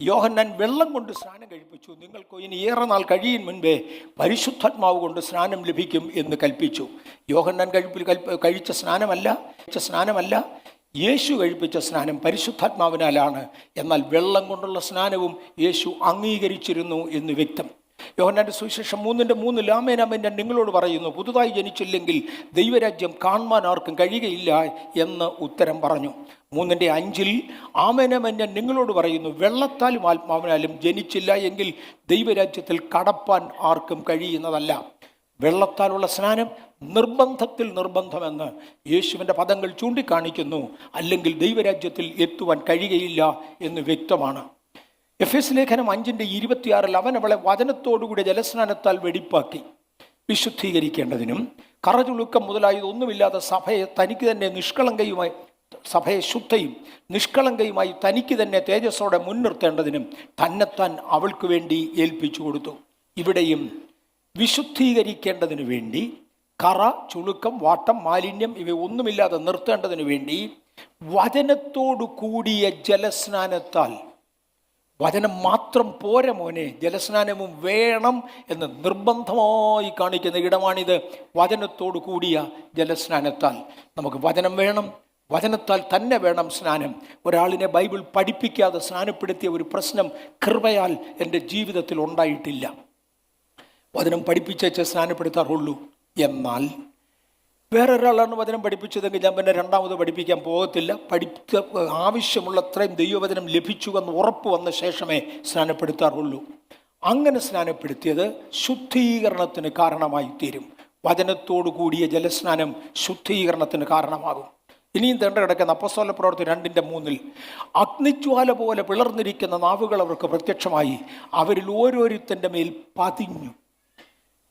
യോഹന്നാൻ വെള്ളം കൊണ്ട് സ്നാനം കഴിപ്പിച്ചു. നിങ്ങൾക്ക് ഇനി ഏറെ നാൾ കഴിയും മുൻപേ പരിശുദ്ധാത്മാവ് കൊണ്ട് സ്നാനം ലഭിക്കും എന്ന് കൽപ്പിച്ചു. യോഹന്നാൻ കഴിച്ച സ്നാനമല്ല, യേശു കഴിപ്പിച്ച സ്നാനം പരിശുദ്ധാത്മാവിനാലാണ്. എന്നാൽ വെള്ളം കൊണ്ടുള്ള സ്നാനവും യേശു അംഗീകരിച്ചിരുന്നു എന്ന് വ്യക്തം. യോഹന്നാന്റെ സുവിശേഷം 3:3 ആമേൻ ആമേൻ ഞാൻ നിങ്ങളോട് പറയുന്നു, പുതുതായി ജനിച്ചില്ലെങ്കിൽ ദൈവരാജ്യം കാണുവാൻ ആർക്കും കഴിയുകയില്ല എന്ന് ഉത്തരം പറഞ്ഞു. 3:5 ആമേൻ ആമേൻ ഞാൻ നിങ്ങളോട് പറയുന്നു, വെള്ളത്താലും ആത്മാവിനാലും ജനിച്ചില്ല എങ്കിൽ ദൈവരാജ്യത്തിൽ കടപ്പാൻ ആർക്കും കഴിയുന്നതല്ല. വെള്ളത്താലുള്ള സ്നാനം നിർബന്ധമെന്ന് യേശുവിൻ്റെ പദങ്ങൾ ചൂണ്ടിക്കാണിക്കുന്നു. അല്ലെങ്കിൽ ദൈവരാജ്യത്തിൽ എത്തുവാൻ കഴിയുകയില്ല എന്ന് വ്യക്തമാണ്. എഫെസ് ലേഖനം 5:26 അവൻ അവളെ വചനത്തോടുകൂടി ജലസ്നാനത്താൽ വെടിപ്പാക്കി വിശുദ്ധീകരിക്കേണ്ടതിനും കറചുളുക്കം മുതലായതൊന്നുമില്ലാതെ സഭയെ തനിക്ക് തന്നെ നിഷ്കളങ്കയുമായി തനിക്ക് തന്നെ തേജസ്സോടെ മുൻനിർത്തേണ്ടതിനും തന്നെത്താൻ അവൾക്ക് വേണ്ടി ഏൽപ്പിച്ചു കൊടുത്തു. ഇവിടെയും വിശുദ്ധീകരിക്കേണ്ടതിനു വേണ്ടി കറ, ചുളുക്കം, വാട്ടം, മാലിന്യം ഇവയൊന്നുമില്ലാതെ നിർത്തേണ്ടതിനു വേണ്ടി വചനത്തോടു കൂടിയ ജലസ്നാനത്താൽ, വചനം മാത്രം പോരെ മോനെ, ജലസ്നാനവും വേണം എന്ന് നിർബന്ധമായി കാണിക്കുന്ന ഇടമാണിത്. വചനത്തോടു കൂടിയ ജലസ്നാനത്താൽ നമുക്ക് വചനം വേണം, വചനത്താൽ തന്നെ വേണം സ്നാനം. ഒരാളിനെ ബൈബിൾ പഠിപ്പിക്കാതെ സ്നാനപ്പെടുത്തിയ ഒരു പ്രശ്നം കൃപയാൽ എൻ്റെ ജീവിതത്തിൽ ഉണ്ടായിട്ടില്ല. വചനം പഠിപ്പിച്ചേച്ച് സ്നാനപ്പെടുത്താറുള്ളൂ. എന്നാൽ വേറൊരാളാണ് വചനം പഠിപ്പിച്ചതെങ്കിൽ ഞാൻ പിന്നെ രണ്ടാമത് പഠിപ്പിക്കാൻ പോകത്തില്ല. ആവശ്യമുള്ളത്രയും ദൈവവചനം ലഭിച്ചുവെന്ന് ഉറപ്പ് വന്ന ശേഷമേ സ്നാനപ്പെടുത്താറുള്ളൂ. അങ്ങനെ സ്നാനപ്പെടുത്തിയത് ശുദ്ധീകരണത്തിന് കാരണമായി തീരും. വചനത്തോടു കൂടിയ ജലസ്നാനം ശുദ്ധീകരണത്തിന് കാരണമാകും. ഇനിയും തേണ്ട കിടക്കുന്ന അപ്പോസ്തലപ്രവൃത്തി 2:3 അഗ്നിജ്വാല പോലെ പിളർന്നിരിക്കുന്ന നാവുകൾ അവർക്ക് പ്രത്യക്ഷമായി, അവരിൽ ഓരോരുത്തൻ്റെ മേൽ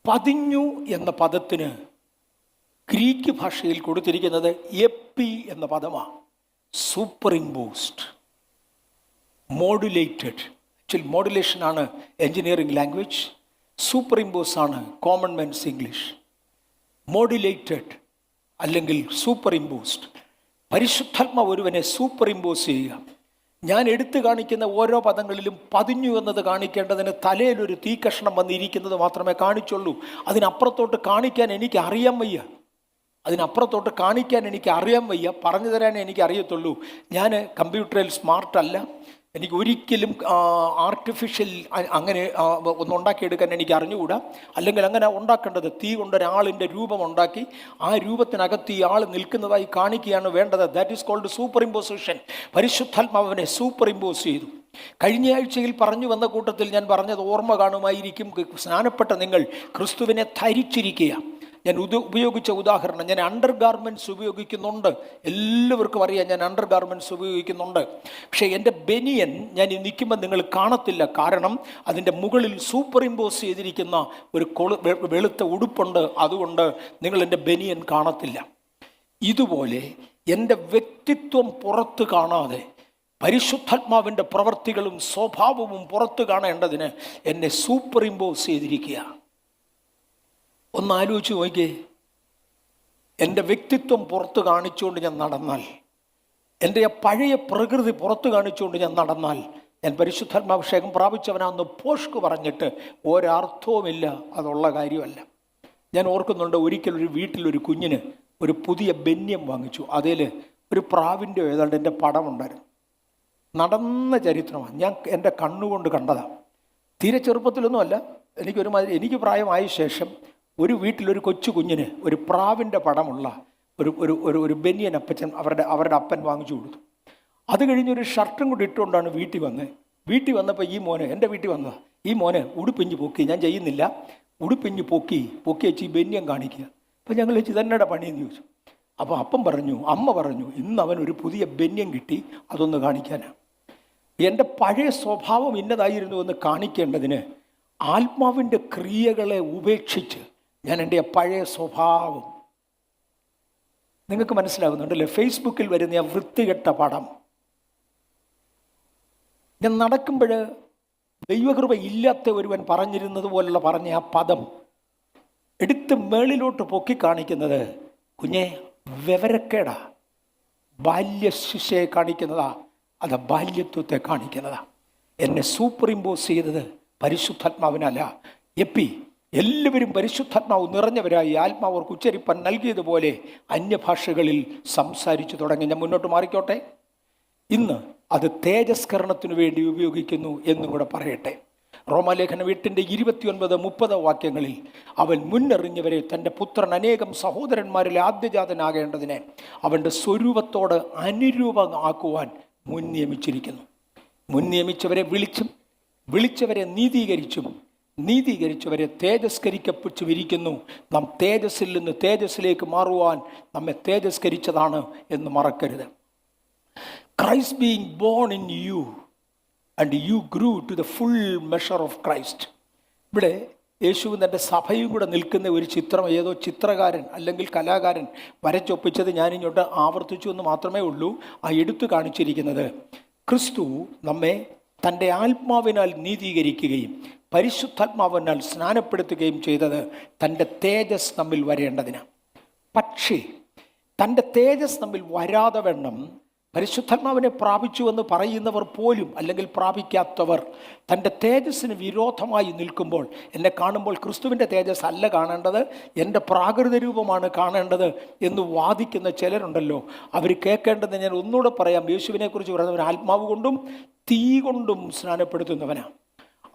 പതിഞ്ഞു എന്ന പദത്തിന് ഗ്രീക്ക് ഭാഷയിൽ കൊടുത്തിരിക്കുന്നത് എപ്പി എന്ന പദമാണ്. Superimposed, modulated. ആക്ച്വലി മോഡുലേഷനാണ് എൻജിനീയറിംഗ് ലാംഗ്വേജ്, സൂപ്പർ ഇമ്പോസ് ആണ് കോമൺ മെൻസ് ഇംഗ്ലീഷ്. മോഡുലേറ്റഡ് അല്ലെങ്കിൽ സൂപ്പർ ഇമ്പോസ്ഡ്. പരിശുദ്ധാത്മാവ് ഒരുവനെ സൂപ്പർ ഇമ്പോസ് ചെയ്യുക. ഞാൻ എടുത്തു കാണിക്കുന്ന ഓരോ പദങ്ങളിലും പതിഞ്ഞു എന്നത് കാണിക്കേണ്ടതിന് തലയിലൊരു തീക്കഷ്ണം വന്നിരിക്കുന്നത് മാത്രമേ കാണിച്ചുള്ളൂ. അതിനപ്പുറത്തോട്ട് കാണിക്കാൻ എനിക്ക് അറിയാൻ വയ്യ. പറഞ്ഞു തരാനേ എനിക്ക് അറിയത്തുള്ളൂ. ഞാൻ കമ്പ്യൂട്ടറിൽ സ്മാർട്ടല്ല. എനിക്ക് ഒരിക്കലും ആർട്ടിഫിഷ്യൽ അങ്ങനെ ഒന്നുണ്ടാക്കിയെടുക്കാൻ എനിക്ക് അറിഞ്ഞുകൂടാ. അല്ലെങ്കിൽ അങ്ങനെ ഉണ്ടാക്കേണ്ടത് തീ കൊണ്ടൊരാളിൻ്റെ രൂപമുണ്ടാക്കി ആ രൂപത്തിനകത്ത് ഈ ആൾ നിൽക്കുന്നതായി കാണിക്കുകയാണ് വേണ്ടത്. That is called super imposition. പരിശുദ്ധാത്മാവിനെ സൂപ്പർ ഇമ്പോസ് ചെയ്തു. കഴിഞ്ഞ ആഴ്ചയിൽ പറഞ്ഞു വന്ന കൂട്ടത്തിൽ ഞാൻ പറഞ്ഞത് ഓർമ്മ കാണുമായിരിക്കും. സ്നാനപ്പെട്ട നിങ്ങൾ ക്രിസ്തുവിനെ ധരിച്ചിരിക്കുക. ഞാൻ ഉപയോഗിച്ച ഉദാഹരണം, ഞാൻ അണ്ടർ ഗാർമെൻറ്റ്സ് ഉപയോഗിക്കുന്നുണ്ട്. എല്ലാവർക്കും അറിയാം ഞാൻ അണ്ടർ ഗാർമെൻറ്റ്സ് ഉപയോഗിക്കുന്നുണ്ട്. പക്ഷേ എൻ്റെ ബനിയൻ ഞാൻ ഈ നിൽക്കുമ്പോൾ നിങ്ങൾ കാണത്തില്ല. കാരണം അതിൻ്റെ മുകളിൽ സൂപ്പർ ഇമ്പോസ് ചെയ്തിരിക്കുന്ന ഒരു വെളുത്ത ഉടുപ്പുണ്ട്. അതുകൊണ്ട് നിങ്ങൾ എൻ്റെ ബനിയൻ കാണത്തില്ല. ഇതുപോലെ എൻ്റെ വ്യക്തിത്വം പുറത്ത് കാണാതെ പരിശുദ്ധാത്മാവിൻ്റെ പ്രവർത്തികളും സ്വഭാവവും പുറത്ത് കാണേണ്ടതിന് എന്നെ സൂപ്പർ ഇമ്പോസ് ചെയ്തിരിക്കുക. ഒന്ന് ആലോചിച്ച് നോക്കിയേ. എൻ്റെ വ്യക്തിത്വം പുറത്ത് കാണിച്ചുകൊണ്ട് ഞാൻ നടന്നാൽ, എൻ്റെ പഴയ പ്രകൃതി പുറത്ത് കാണിച്ചുകൊണ്ട് ഞാൻ നടന്നാൽ ഞാൻ പരിശുദ്ധാത്മാഭിഷേകം പ്രാപിച്ചവനാന്ന് പോഷ്ക്ക് പറഞ്ഞിട്ട് ഒരർത്ഥവുമില്ല. അതുള്ള കാര്യമല്ല. ഞാൻ ഓർക്കുന്നുണ്ട്, ഒരിക്കലൊരു വീട്ടിലൊരു കുഞ്ഞിന് ഒരു പുതിയ ബന്യം വാങ്ങിച്ചു. അതിൽ ഒരു പ്രാവിൻ്റെ ഏതാണ്ട് എൻ്റെ പടമുണ്ടായിരുന്നു. നടന്ന ചരിത്രമാണ്. ഞാൻ എൻ്റെ കണ്ണുകൊണ്ട് കണ്ടതാണ്. തീരെ ചെറുപ്പത്തിലൊന്നുമല്ല. എനിക്ക് പ്രായമായ ശേഷം ഒരു വീട്ടിലൊരു കൊച്ചു കുഞ്ഞിന് ഒരു പ്രാവിൻ്റെ പടമുള്ള ഒരു ബനിയൻ അപ്പച്ചൻ അവരുടെ അപ്പൻ വാങ്ങിച്ചു കൊടുത്തു. അത് കഴിഞ്ഞൊരു ഷർട്ടും കൂടി ഇട്ടുകൊണ്ടാണ് വീട്ടിൽ വന്നപ്പോൾ ഈ മോന്, എൻ്റെ വീട്ടിൽ വന്നതാണ്, ഈ മോന് ഉടുപ്പിഞ്ഞ് പൊക്കി, ഞാൻ ചെയ്യുന്നില്ല, ഉടുപ്പിഞ്ഞ് പൊക്കി വെച്ച് ഈ ബനിയൻ കാണിക്കുക. അപ്പോൾ ഞങ്ങൾ വെച്ച് ഇതെന്നയുടെ പണിയെന്ന് ചോദിച്ചു. അപ്പോൾ അമ്മ പറഞ്ഞു ഇന്ന് അവനൊരു പുതിയ ബനിയൻ കിട്ടി, അതൊന്ന് കാണിക്കാനാണ്. എൻ്റെ പഴയ സ്വഭാവം ഇന്നതായിരുന്നു എന്ന് കാണിക്കേണ്ടതിന് ആത്മാവിൻ്റെ ക്രിയകളെ ഉപേക്ഷിച്ച് ഞാൻ എൻ്റെ പഴയ സ്വഭാവം, നിങ്ങൾക്ക് മനസ്സിലാകുന്നുണ്ടല്ലേ? ഫേസ്ബുക്കിൽ വരുന്ന ആ വൃത്തികെട്ട പടം, ഞാൻ നടക്കുമ്പോൾ ദൈവകൃപ ഇല്ലാത്ത ഒരുവൻ പറഞ്ഞിരുന്നത് പോലുള്ള പറഞ്ഞ ആ പദം എടുത്ത് മേളിലോട്ട് പൊക്കി കാണിക്കുന്നത് കുഞ്ഞെ വിവരക്കേടാ, ബാല്യശിക്ഷയെ കാണിക്കുന്നതാ, അത് ബാല്യത്വത്തെ കാണിക്കുന്നതാ. എന്നെ സൂപ്പർ ഇമ്പോസ് ചെയ്തത് പരിശുദ്ധാത്മാവിനല്ല. എല്ലാവരും പരിശുദ്ധാത്മാവ് നിറഞ്ഞവരായി ആത്മാവ് അവർക്ക് ഉച്ചരിപ്പാൻ നൽകിയതുപോലെ അന്യഭാഷകളിൽ സംസാരിച്ചു തുടങ്ങി. ഞാൻ മുന്നോട്ട് മാറിക്കോട്ടെ. ഇന്ന് അത് തേജസ്കരണത്തിനു വേണ്ടി ഉപയോഗിക്കുന്നു എന്നും കൂടെ പറയട്ടെ. റോമാലേഖനം 8:29-30 വാക്യങ്ങളിൽ അവൻ മുന്നറിഞ്ഞവരെ തൻ്റെ പുത്രൻ അനേകം സഹോദരന്മാരിൽ ആദ്യജാതനാകേണ്ടതിനെ അവൻ്റെ സ്വരൂപത്തോട് അനുരൂപമാക്കുവാൻ മുൻ നിയമിച്ചിരിക്കുന്നു. മുൻ നിയമിച്ചവരെ വിളിച്ചവരെ നീതീകരിച്ചവരെ തേജസ്കരിക്കപ്പെട്ടിരിക്കുന്നു. നാം തേജസ്സിൽ നിന്ന് തേജസ്സിലേക്ക് മാറുവാൻ നമ്മെ തേജസ്കരിച്ചതാണ് എന്ന് മറക്കരുത്. Christ being born in you and you grew to the full measure of Christ. ഇവിടെ യേശുവും തൻ്റെ സഭയും കൂടെ നിൽക്കുന്ന ഒരു ചിത്രം ഏതോ ചിത്രകാരൻ അല്ലെങ്കിൽ കലാകാരൻ വരച്ചൊപ്പിച്ചത് ഞാനിങ്ങോട്ട് ആവർത്തിച്ചു എന്ന് മാത്രമേ ഉള്ളൂ. ആ എടുത്തു കാണിച്ചിരിക്കുന്നത് ക്രിസ്തു നമ്മെ തൻ്റെ ആത്മാവിനാൽ നീതീകരിക്കുകയും പരിശുദ്ധാത്മാവിനാൽ സ്നാനപ്പെടുത്തുകയും ചെയ്തത് തൻ്റെ തേജസ് നമ്മിൽ വരേണ്ടതിനാണ്. പക്ഷേ തൻ്റെ തേജസ് നമ്മിൽ വരാതെ വണ്ണം പരിശുദ്ധാത്മാവിനെ പ്രാപിച്ചു എന്ന് പറയുന്നവർ പോലും അല്ലെങ്കിൽ പ്രാപിക്കാത്തവർ തൻ്റെ തേജസ്സിന് വിരോധമായി നിൽക്കുമ്പോൾ, എന്നെ കാണുമ്പോൾ ക്രിസ്തുവിൻ്റെ തേജസ് അല്ല കാണേണ്ടത്, എൻ്റെ പ്രാകൃത രൂപമാണ് കാണേണ്ടത് എന്ന് വാദിക്കുന്ന ചിലരുണ്ടല്ലോ. അവർ കേൾക്കേണ്ടത്, ഞാൻ ഒന്നുകൂടെ പറയാം, യേശുവിനെക്കുറിച്ച് പറയുന്നവൻ ആത്മാവ് കൊണ്ടും തീ കൊണ്ടും സ്നാനപ്പെടുത്തുന്നവനാണ്.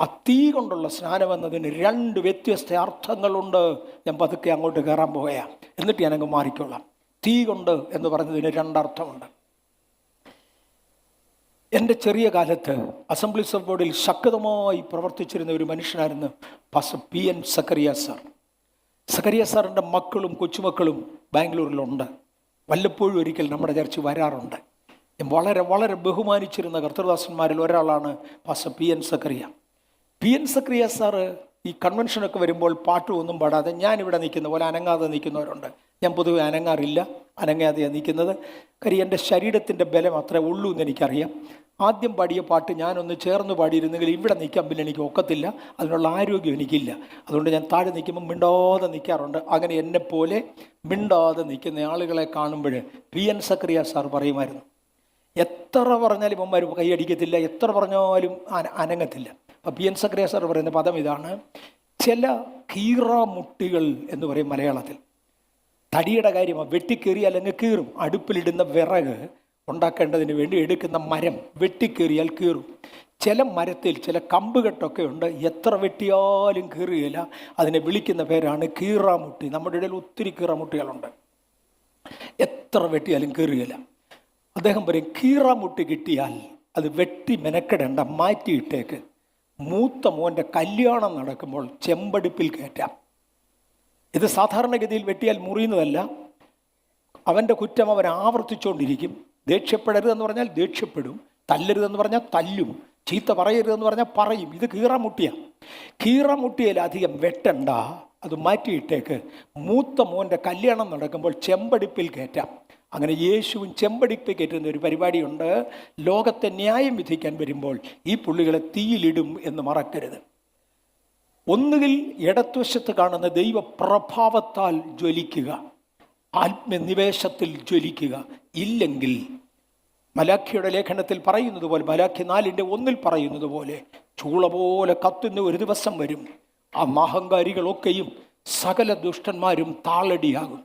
ആ തീ കൊണ്ടുള്ള സ്നാനം എന്നതിന് 2 വ്യത്യസ്ത അർത്ഥങ്ങളുണ്ട്. ഞാൻ പതുക്കെ അങ്ങോട്ട് കയറാൻ പോവുകയാണ്, എന്നിട്ട് ഞാനങ്ങ് മാറിക്കൊള്ളാം. തീ കൊണ്ട് എന്ന് പറഞ്ഞതിന് 2 അർത്ഥമുണ്ട്. എൻ്റെ ചെറിയ കാലത്ത് അസംബ്ലീസ് ഓഫ് ഗോഡിൽ ശക്തമായി പ്രവർത്തിച്ചിരുന്ന ഒരു മനുഷ്യനായിരുന്നു pastor P.N. Zacharias sir. Zacharias സാറിൻ്റെ മക്കളും കൊച്ചുമക്കളും ബാംഗ്ലൂരിലുണ്ട്. വല്ലപ്പോഴും ഒരിക്കൽ നമ്മുടെ ചർച്ച വരാറുണ്ട്. ഞാൻ വളരെ വളരെ ബഹുമാനിച്ചിരുന്ന കർത്തൃദാസന്മാരിൽ ഒരാളാണ് പാസ്റ്റർ P.N. സക്കറിയാസ് സാറ് ഈ കൺവെൻഷനൊക്കെ വരുമ്പോൾ പാട്ടുമൊന്നും പാടാതെ ഞാനിവിടെ നിൽക്കുന്ന പോലെ അനങ്ങാതെ നിൽക്കുന്നവരുണ്ട്. ഞാൻ പൊതുവെ അനങ്ങാതെയാണ് നിൽക്കുന്നത്. കാര്യം എൻ്റെ ശരീരത്തിൻ്റെ ബലം അത്രേ ഉള്ളൂ എന്ന് എനിക്കറിയാം. ആദ്യം പാടിയ പാട്ട് ഞാനൊന്ന് ചേർന്ന് പാടിയിരുന്നെങ്കിൽ ഇവിടെ നിൽക്കാൻ പിന്നെ എനിക്ക് ഒക്കത്തില്ല, അതിനുള്ള ആരോഗ്യം എനിക്കില്ല. അതുകൊണ്ട് ഞാൻ താഴെ നിൽക്കുമ്പോൾ മിണ്ടാതെ നിൽക്കാറുണ്ട്. അങ്ങനെ എന്നെപ്പോലെ മിണ്ടാതെ നിൽക്കുന്ന ആളുകളെ കാണുമ്പോൾ P.N. സക്കറിയാസ് സാർ പറയുമായിരുന്നു, എത്ര പറഞ്ഞാലും ഇവന്മാർ കൈയടിക്കത്തില്ല, എത്ര പറഞ്ഞാലും അനങ്ങത്തില്ല. അപ്പോൾ P.N. സക്കറിയാസ് സാർ പറയുന്ന പദം ഇതാണ്: ചില കീറാമുട്ടികൾ എന്ന് പറയും മലയാളത്തിൽ. തടിയുടെ കാര്യമാണ്, വെട്ടിക്കേറി അല്ലെങ്കിൽ കീറും. അടുപ്പിലിടുന്ന വിറക് ഉണ്ടാക്കേണ്ടതിന് വേണ്ടി എടുക്കുന്ന മരം വെട്ടിക്കേറിയാൽ കീറും. ചില മരത്തിൽ ചില കമ്പുകെട്ടൊക്കെ ഉണ്ട്, എത്ര വെട്ടിയാലും കീറുകയില്ല. അതിനെ വിളിക്കുന്ന പേരാണ് കീറാമുട്ടി. നമ്മുടെ ഇടയിൽ ഒത്തിരി കീറാമുട്ടികളുണ്ട്, എത്ര വെട്ടിയാലും കീറുകയില്ല. അദ്ദേഹം പറയും, കീറാമുട്ടി കിട്ടിയാൽ അത് വെട്ടി മെനക്കെടേണ്ട, മാറ്റിയിട്ടേക്ക്. മൂത്ത മോൻ്റെ കല്യാണം നടക്കുമ്പോൾ ചെമ്പടുപ്പിൽ കയറ്റാം. ഇത് സാധാരണഗതിയിൽ വെട്ടിയാൽ മുറിയുന്നതല്ല. അവൻ്റെ കുറ്റം അവൻ ആവർത്തിച്ചുകൊണ്ടിരിക്കും. ദേഷ്യപ്പെടരുതെന്ന് പറഞ്ഞാൽ ദേഷ്യപ്പെടും, തല്ലരുതെന്ന് പറഞ്ഞാൽ തല്ലും, ചീത്ത പറയരുതെന്ന് പറഞ്ഞാൽ പറയും. ഇത് കീറാമുട്ടിയാണ്. കീറാമുട്ടിയിൽ അധികം വെട്ടണ്ട, അത് മാറ്റിയിട്ടേക്ക്. മൂത്ത മോൻ്റെ കല്യാണം നടക്കുമ്പോൾ ചെമ്പടിപ്പിൽ കയറ്റാം. അങ്ങനെ യേശുവും ചെമ്പടിപ്പിൽ കയറ്റുന്ന ഒരു പരിപാടിയുണ്ട്. ലോകത്തെ ന്യായം വിധിക്കാൻ വരുമ്പോൾ ഈ പുള്ളികളെ തീയിലിടും എന്ന് മറക്കരുത്. ഒന്നുകിൽ ഇടത്തുവശത്ത് കാണുന്ന ദൈവപ്രഭാവത്താൽ ജ്വലിക്കുക, ആത്മനിവേശത്തിൽ ജ്വലിക്കുക. ഇല്ലെങ്കിൽ മലാഖിയുടെ ലേഖനത്തിൽ പറയുന്നത് പോലെ, മലാഖി 4:1 പറയുന്നത് പോലെ, ചൂള പോലെ കത്തുന്ന ഒരു ദിവസം വരും. ആ അഹങ്കാരികളൊക്കെയും സകല ദുഷ്ടന്മാരും താളടിയാകും.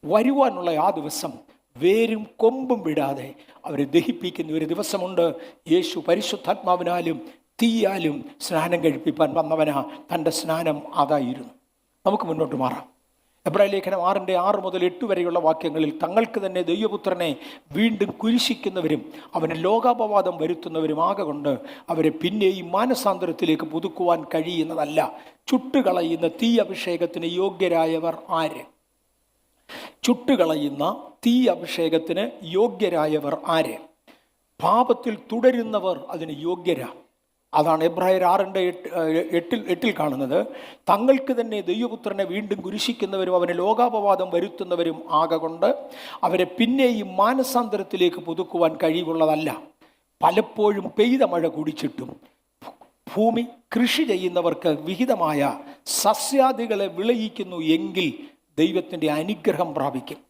വരുവാനുള്ള ആ ദിവസം വേരും കൊമ്പും വിടാതെ അവരെ ദഹിപ്പിക്കുന്ന ഒരു ദിവസമുണ്ട്. യേശു പരിശുദ്ധാത്മാവിനാലും തീയാലും സ്നാനം കഴിപ്പിക്കാൻ വന്നവനാ. തൻ്റെ സ്നാനം അതായിരുന്നു. നമുക്ക് മുന്നോട്ട് മാറാം. എബ്രായ ലേഖനം 6:6 മുതൽ 8 വരെയുള്ള വാക്യങ്ങളിൽ തങ്ങൾക്ക് തന്നെ ദൈവപുത്രനെ വീണ്ടും കുരിശിക്കുന്നവരും അവന് ലോകാപവാദം വരുത്തുന്നവരും ആകൊണ്ട് അവരെ പിന്നെയും മാനസാന്തരത്തിലേക്ക് പുതുക്കുവാൻ കഴിയുന്നതല്ല. ചുട്ടുകളയുന്ന തീ അഭിഷേകത്തിന് യോഗ്യരായവർ ആര്? ചുട്ടുകളയുന്ന തീ അഭിഷേകത്തിന് യോഗ്യരായവർ ആര്? പാപത്തിൽ തുടരുന്നവർ അതിന് യോഗ്യരാ. അതാണ് എബ്രായർ 6:8 കാണുന്നത്. തങ്ങൾക്ക് തന്നെ ദൈവപുത്രനെ വീണ്ടും കുരിശിക്കുന്നവരും അവന് ലോകാപവാദം വരുത്തുന്നവരും കൊണ്ട് അവരെ പിന്നെയും മാനസാന്തരത്തിലേക്ക് പുതുക്കുവാൻ കഴിവുള്ളതല്ല. പലപ്പോഴും പെയ്ത മഴ കുടിച്ചിട്ടും ഭൂമി കൃഷി ചെയ്യുന്നവർക്ക് വിഹിതമായ സസ്യാദികളെ വിളയിക്കുന്നു എങ്കിൽ ദൈവത്തിൻ്റെ അനുഗ്രഹം പ്രാപിക്കും.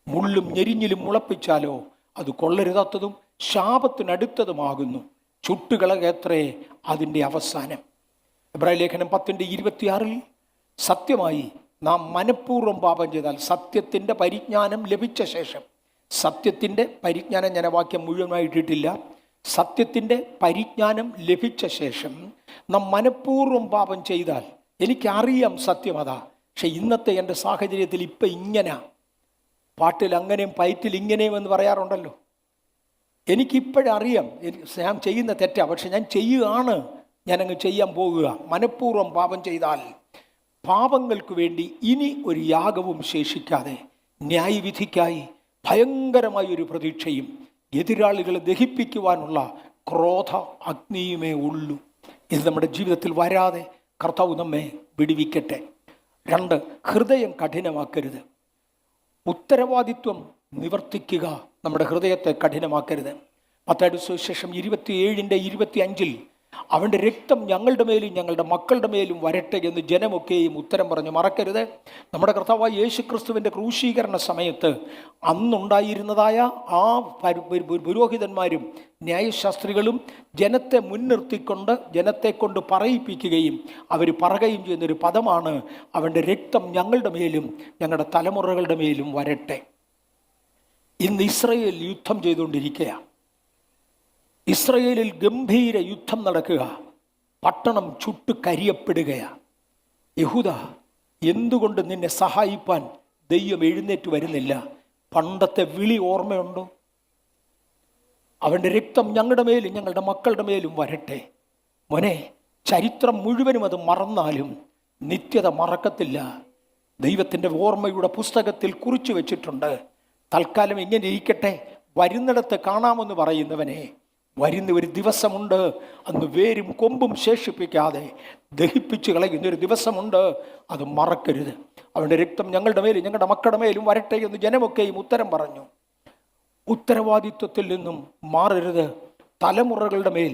മുള്ളും ഞെരിഞ്ഞിലും മുളപ്പിച്ചാലോ അത് കൊള്ളരുതാത്തതും ശാപത്തിനടുത്തതുമാകുന്നു. ചുട്ടുകളകത്രേ അതിൻ്റെ അവസാനം. എബ്രായ ലേഖനം 10:26 സത്യമായി നാം മനഃപൂർവ്വം പാപം ചെയ്താൽ സത്യത്തിൻ്റെ പരിജ്ഞാനം ലഭിച്ച ശേഷം, സത്യത്തിൻ്റെ പരിജ്ഞാനം ഞാൻ വാക്യം മുഴുവനായിട്ടിട്ടില്ല, സത്യത്തിൻ്റെ പരിജ്ഞാനം ലഭിച്ച ശേഷം നാം മനഃപൂർവ്വം പാപം ചെയ്താൽ, എനിക്കറിയാം സത്യം അതാ, പക്ഷെ ഇന്നത്തെ എൻ്റെ സാഹചര്യത്തിൽ ഇപ്പം ഇങ്ങനെ പാട്ടിൽ അങ്ങനെയും പയറ്റിൽ ഇങ്ങനെയും എന്ന് പറയാറുണ്ടല്ലോ. എനിക്കിപ്പോഴറിയാം ഞാൻ ചെയ്യുന്ന തെറ്റാ, പക്ഷെ ഞാൻ ചെയ്യുകയാണ്, ഞാനങ്ങ് ചെയ്യാൻ പോകുക. മനഃപൂർവ്വം പാപം ചെയ്താൽ പാപങ്ങൾക്ക് വേണ്ടി ഇനി ഒരു യാഗവും ശേഷിക്കാതെ ന്യായവിധിക്കായി ഭയങ്കരമായ ഒരു പ്രതീക്ഷയും എതിരാളികളെ ദഹിപ്പിക്കുവാനുള്ള ക്രോധ അഗ്നിയുമേ ഉള്ളൂ. ഇത് നമ്മുടെ ജീവിതത്തിൽ വരാതെ കർത്താവ് നമ്മെ വിടുവിക്കട്ടെ. 2, ഹൃദയം കഠിനമാക്കരുത്. ഉത്തരവാദിത്വം നിവർത്തിക്കുക, നമ്മുടെ ഹൃദയത്തെ കഠിനമാക്കരുത്. മത്തായിയുടെ സുവിശേഷം 27:25 അവൻ്റെ രക്തം ഞങ്ങളുടെ മേലും ഞങ്ങളുടെ മക്കളുടെ മേലും വരട്ടെ എന്ന് ജനമൊക്കെയും ഉത്തരം പറഞ്ഞു. മറക്കരുത്, നമ്മുടെ കർത്താവായ യേശുക്രിസ്തുവിൻ്റെ ക്രൂശീകരണ സമയത്ത് അന്നുണ്ടായിരുന്നതായ ആ പുരോഹിതന്മാരും ന്യായശാസ്ത്രികളും ജനത്തെ മുൻനിർത്തിക്കൊണ്ട് ജനത്തെ കൊണ്ട് പറയിപ്പിക്കുകയും അവർ പറയുകയും ചെയ്യുന്നൊരു പദമാണ്, അവൻ്റെ രക്തം ഞങ്ങളുടെ മേലും ഞങ്ങളുടെ തലമുറകളുടെ മേലും വരട്ടെ. ഇന്ന് ഇസ്രയേൽ യുദ്ധം ചെയ്തുകൊണ്ടിരിക്കുക. ഇസ്രയേലിൽ ഗംഭീര യുദ്ധം നടക്കുക. പട്ടണം ചുട്ടു കരിയപ്പെടുകയാണ്. യഹൂദ, എന്തുകൊണ്ട് നിന്നെ സഹായിപ്പാൻ ദൈവം എഴുന്നേറ്റ് വരുന്നില്ല? പണ്ടത്തെ വിളി ഓർമ്മയുണ്ടോ? അവൻ്റെ രക്തം ഞങ്ങളുടെ മേലും ഞങ്ങളുടെ മക്കളുടെ മേലും വരട്ടെ. മോനെ, ചരിത്രം മുഴുവനും അത് മറന്നാലും നിത്യത മറക്കത്തില്ല. ദൈവത്തിൻ്റെ ഓർമ്മയുടെ പുസ്തകത്തിൽ കുറിച്ചു വെച്ചിട്ടുണ്ട്. തൽക്കാലം ഇങ്ങനെ ഇരിക്കട്ടെ, വരുന്നിടത്ത് കാണാമെന്ന് പറയുന്നവനെ, വരുന്ന ഒരു ദിവസമുണ്ട്, അന്ന് വേരും കൊമ്പും ശേഷിപ്പിക്കാതെ ദഹിപ്പിച്ച് കളയുന്നൊരു ദിവസമുണ്ട്, അത് മറക്കരുത്. അവൻ്റെ രക്തം ഞങ്ങളുടെ മേലും ഞങ്ങളുടെ മക്കളുടെ മേലും വരട്ടെ എന്ന് ജനമൊക്കെയും ഉത്തരം പറഞ്ഞു. ഉത്തരവാദിത്വത്തിൽ നിന്നും മാറരുത്. തലമുറകളുടെ മേൽ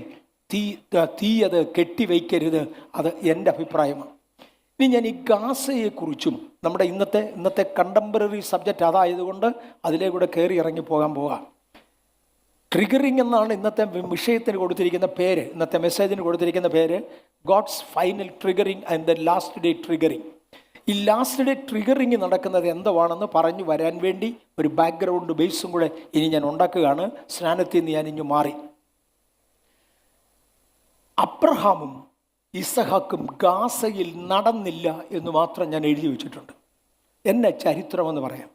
തീയത് കെട്ടിവയ്ക്കരുത്. അത് എൻ്റെ അഭിപ്രായമാണ്. ഇനി ഞാൻ ഈ ഗാസയെക്കുറിച്ചും, നമ്മുടെ ഇന്നത്തെ കണ്ടംപററി സബ്ജക്റ്റ് അതായതുകൊണ്ട് അതിലേക്കൂടെ കയറി ഇറങ്ങി പോകാം. ട്രിഗറിങ് എന്നാണ് ഇന്നത്തെ വിഷയത്തിന് കൊടുത്തിരിക്കുന്ന പേര്, ഇന്നത്തെ മെസ്സേജിന് കൊടുത്തിരിക്കുന്ന പേര്. God's final triggering and the last day triggering. ഈ ലാസ്റ്റ് ഡേ ട്രിഗറിങ് നടക്കുന്നത് എന്തുവാണെന്ന് പറഞ്ഞു വരാൻ വേണ്ടി ഒരു ബാക്ക്ഗ്രൗണ്ട് ബേസും കൂടെ ഇനി ഞാൻ ഉണ്ടാക്കുകയാണ്. സ്നാനത്തിൽ നിന്ന് ഞാൻ ഇനി മാറി. അബ്രഹാമും ഇസഹാക്കും ഗാസയിൽ നടന്നില്ല എന്ന് മാത്രം ഞാൻ എഴുതി വെച്ചിട്ടുണ്ട്. എന്നെ ചരിത്രമെന്ന് പറയാം.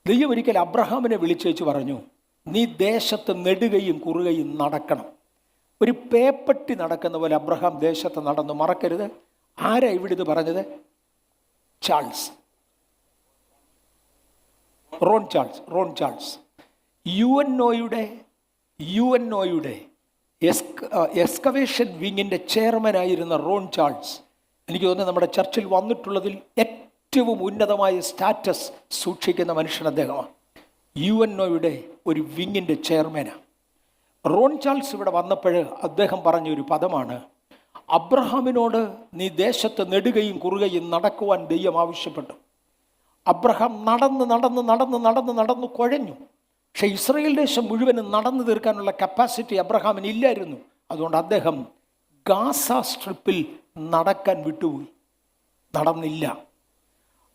ദൈവം ഒരിക്കൽ അബ്രഹാമിനെ വിളിച്ചേച്ച് പറഞ്ഞു, നീ ദേശത്ത് നെടുകയും കുറുകയും നടക്കണം. ഒരു പേപ്പട്ടി നടക്കുന്ന പോലെ അബ്രഹാം ദേശത്ത് നടന്നു. മറക്കരുത്. ആരാ ഇവിടെ ഇത് പറഞ്ഞത്? Ron Charles. യുഎൻഒയുടെ എക്സ്കവേഷൻ വിങ്ങിൻ്റെ ചെയർമാനായിരുന്ന റോൺ ചാൾസ്, എനിക്ക് തോന്നുന്നു നമ്മുടെ ചർച്ചിൽ വന്നിട്ടുള്ളതിൽ ഏറ്റവും ഉന്നതമായ സ്റ്റാറ്റസ് സൂക്ഷിക്കുന്ന മനുഷ്യൻ അദ്ദേഹമാണ്. യുഎൻഒയുടെ ഒരു വിങ്ങിൻ്റെ ചെയർമാനാണ് റോൺ ചാൾസ്. ഇവിടെ വന്നപ്പോൾ അദ്ദേഹം പറഞ്ഞൊരു പദമാണ്, അബ്രഹാമിനോട് നീ ദേശത്ത് നെടുകയും കുറുകയും നടക്കുവാൻ ദൈവം ആവശ്യപ്പെട്ടു. അബ്രഹാം നടന്ന് കുഴഞ്ഞു. പക്ഷെ ഇസ്രായേൽ ദേശം മുഴുവനും നടന്നു തീർക്കാനുള്ള കപ്പാസിറ്റി അബ്രഹാമിന് ഇല്ലായിരുന്നു. അതുകൊണ്ട് അദ്ദേഹം ഗാസ സ്ട്രിപ്പിൽ നടക്കാൻ വിട്ടുപോയി, നടന്നില്ല.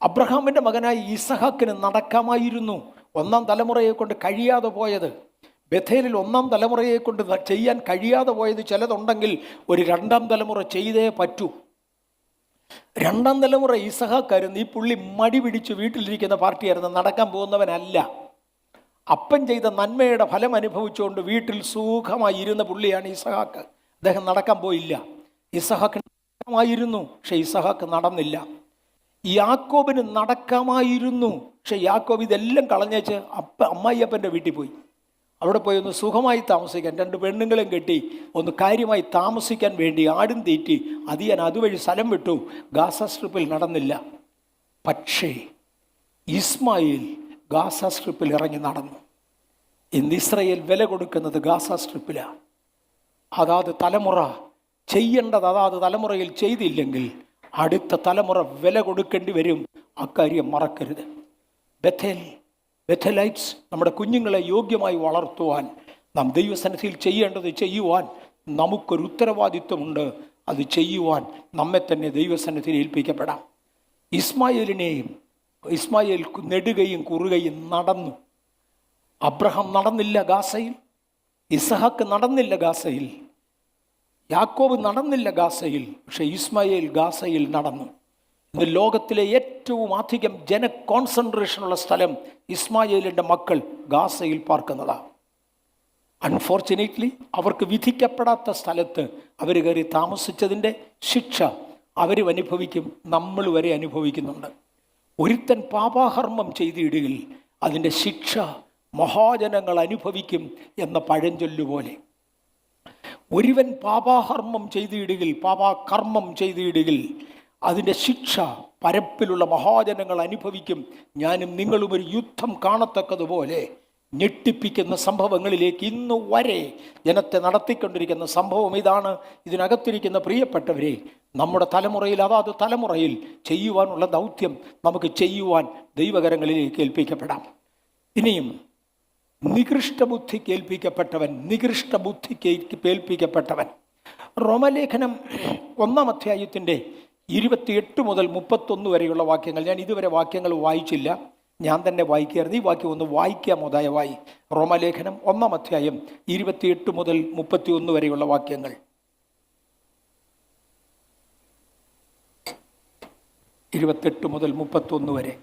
അബ്രഹാമിൻ്റെ മകനായി ഇസഹാക്കിന് നടക്കാമായിരുന്നു. 1-ാം തലമുറയെ കൊണ്ട് കഴിയാതെ പോയത്, ബഥേലിൽ 1-ാം തലമുറയെ കൊണ്ട് ചെയ്യാൻ കഴിയാതെ പോയത് ചിലതുണ്ടെങ്കിൽ ഒരു 2-ാം തലമുറ ചെയ്തേ പറ്റൂ. രണ്ടാം തലമുറ ഇസഹാക്കായിരുന്നു. ഈ പുള്ളി മടി പിടിച്ച് വീട്ടിലിരിക്കുന്ന പാർട്ടിയായിരുന്നു, നടക്കാൻ പോകുന്നവനല്ല. അപ്പൻ ചെയ്ത നന്മയുടെ ഫലം അനുഭവിച്ചുകൊണ്ട് വീട്ടിൽ സുഖമായി ഇരുന്ന പുള്ളിയാണ് ഇസഹാക്ക്. അദ്ദേഹം നടക്കാൻ പോയില്ല. ഇസഹാക്ക് നടക്കാമായിരുന്നു, പക്ഷെ ഇസഹാക്ക് നടന്നില്ല. യാക്കോബിന് നടക്കാമായിരുന്നു, പക്ഷെ യാക്കോബ് ഇതെല്ലാം കളഞ്ഞേച്ച് അമ്മായിയപ്പൻ്റെ വീട്ടിൽ പോയി. അവിടെ പോയി ഒന്ന് സുഖമായി താമസിക്കാൻ, 2 പെണ്ണുങ്ങളെയും കെട്ടി ഒന്ന് കാര്യമായി താമസിക്കാൻ വേണ്ടി ആടും തീറ്റി അതിയാൻ അതുവഴി സ്ഥലം വിട്ടു. ഗാസ സ്ട്രിപ്പിൽ നടന്നില്ല. പക്ഷേ ഇസ്മായിൽ ഗാസ സ്ട്രിപ്പിൽ ഇറങ്ങി നടന്നു. ഇന്ന് ഇസ്രായേൽ വില കൊടുക്കുന്നത് ഗാസ സ്ട്രിപ്പിലാണ്. അതാത് തലമുറ ചെയ്യേണ്ടത് അതാത് തലമുറയിൽ ചെയ്തില്ലെങ്കിൽ അടുത്ത തലമുറ വില കൊടുക്കേണ്ടി വരും. അക്കാര്യം മറക്കരുത്. ബെഥലൈറ്റ്സ് നമ്മുടെ കുഞ്ഞുങ്ങളെ യോഗ്യമായി വളർത്തുവാൻ നാം ദൈവസന്നിധിയിൽ ചെയ്യേണ്ടത് ചെയ്യുവാൻ നമുക്കൊരു ഉത്തരവാദിത്വമുണ്ട്. അത് ചെയ്യുവാൻ നമ്മെ തന്നെ ദൈവസന്നിധിയിൽ ഏൽപ്പിക്കപ്പെടാം. ഇസ്മായേൽ നെടുകയും കുറുകയും നടന്നു. അബ്രഹാം നടന്നില്ല ഗാസയിൽ, ഇസഹാക്ക് നടന്നില്ല ഗാസയിൽ, യാക്കോബ് നടന്നില്ല ഗാസയിൽ, പക്ഷെ ഇസ്മായേൽ ഗാസയിൽ നടന്നു. ഇന്ന് ലോകത്തിലെ ഏറ്റവും അധികം കോൺസെൻട്രേഷനുള്ള സ്ഥലം ഇസ്മായേലിൻ്റെ മക്കൾ ഗാസയിൽ പാർക്കുന്നതാണ്. അൺഫോർച്ചുനേറ്റ്ലി അവർക്ക് വിധിക്കപ്പെടാത്ത സ്ഥലത്ത് അവർ കയറി താമസിച്ചതിൻ്റെ ശിക്ഷ അവരും അനുഭവിക്കും, നമ്മൾ വരെ അനുഭവിക്കുന്നുണ്ട്. ഒരുത്തൻ പാപാകർമ്മം ചെയ്തിടുകിൽ അതിൻ്റെ ശിക്ഷ മഹാജനങ്ങൾ അനുഭവിക്കും എന്ന പഴഞ്ചൊല്ലുപോലെ ഒരുവൻ പാപാകർമ്മം ചെയ്തിടുകിൽ അതിൻ്റെ ശിക്ഷ പരപ്പിലുള്ള മഹാജനങ്ങൾ അനുഭവിക്കും. ഞാനും നിങ്ങളും ഒരു യുദ്ധം കാണത്തക്കതുപോലെ ഞെട്ടിപ്പിക്കുന്ന സംഭവങ്ങളിലേക്ക് ഇന്നു വരെ ജനത്തെ നടത്തിക്കൊണ്ടിരിക്കുന്ന സംഭവം ഇതാണ്. ഇതിനകത്തിരിക്കുന്ന പ്രിയപ്പെട്ടവരെ, നമ്മുടെ തലമുറയിൽ അതാത് തലമുറയിൽ ചെയ്യുവാനുള്ള ദൗത്യം നമുക്ക് ചെയ്യുവാൻ ദൈവകരങ്ങളിലേക്ക് ഏൽപ്പിക്കപ്പെടാം. ഇനിയും നികൃഷ്ടബുദ്ധിക്ക് ഏൽപ്പിക്കപ്പെട്ടവൻ റോമലേഖനം 1-ാം അധ്യായത്തിൻ്റെ 28 മുതൽ 31 വരെയുള്ള വാക്യങ്ങൾ. ഞാൻ ഇതുവരെ വാക്യങ്ങൾ വായിച്ചില്ല, ഞാൻ തന്നെ വായിക്കുകയായിരുന്നു. ഈ വാക്യം ഒന്ന് വായിക്കാമോ ദയവായി? റോമലേഖനം 1-ാം അധ്യായം 28 മുതൽ 31 വരെയുള്ള വാക്യങ്ങൾ. 28 മുതൽ 31 വരെ.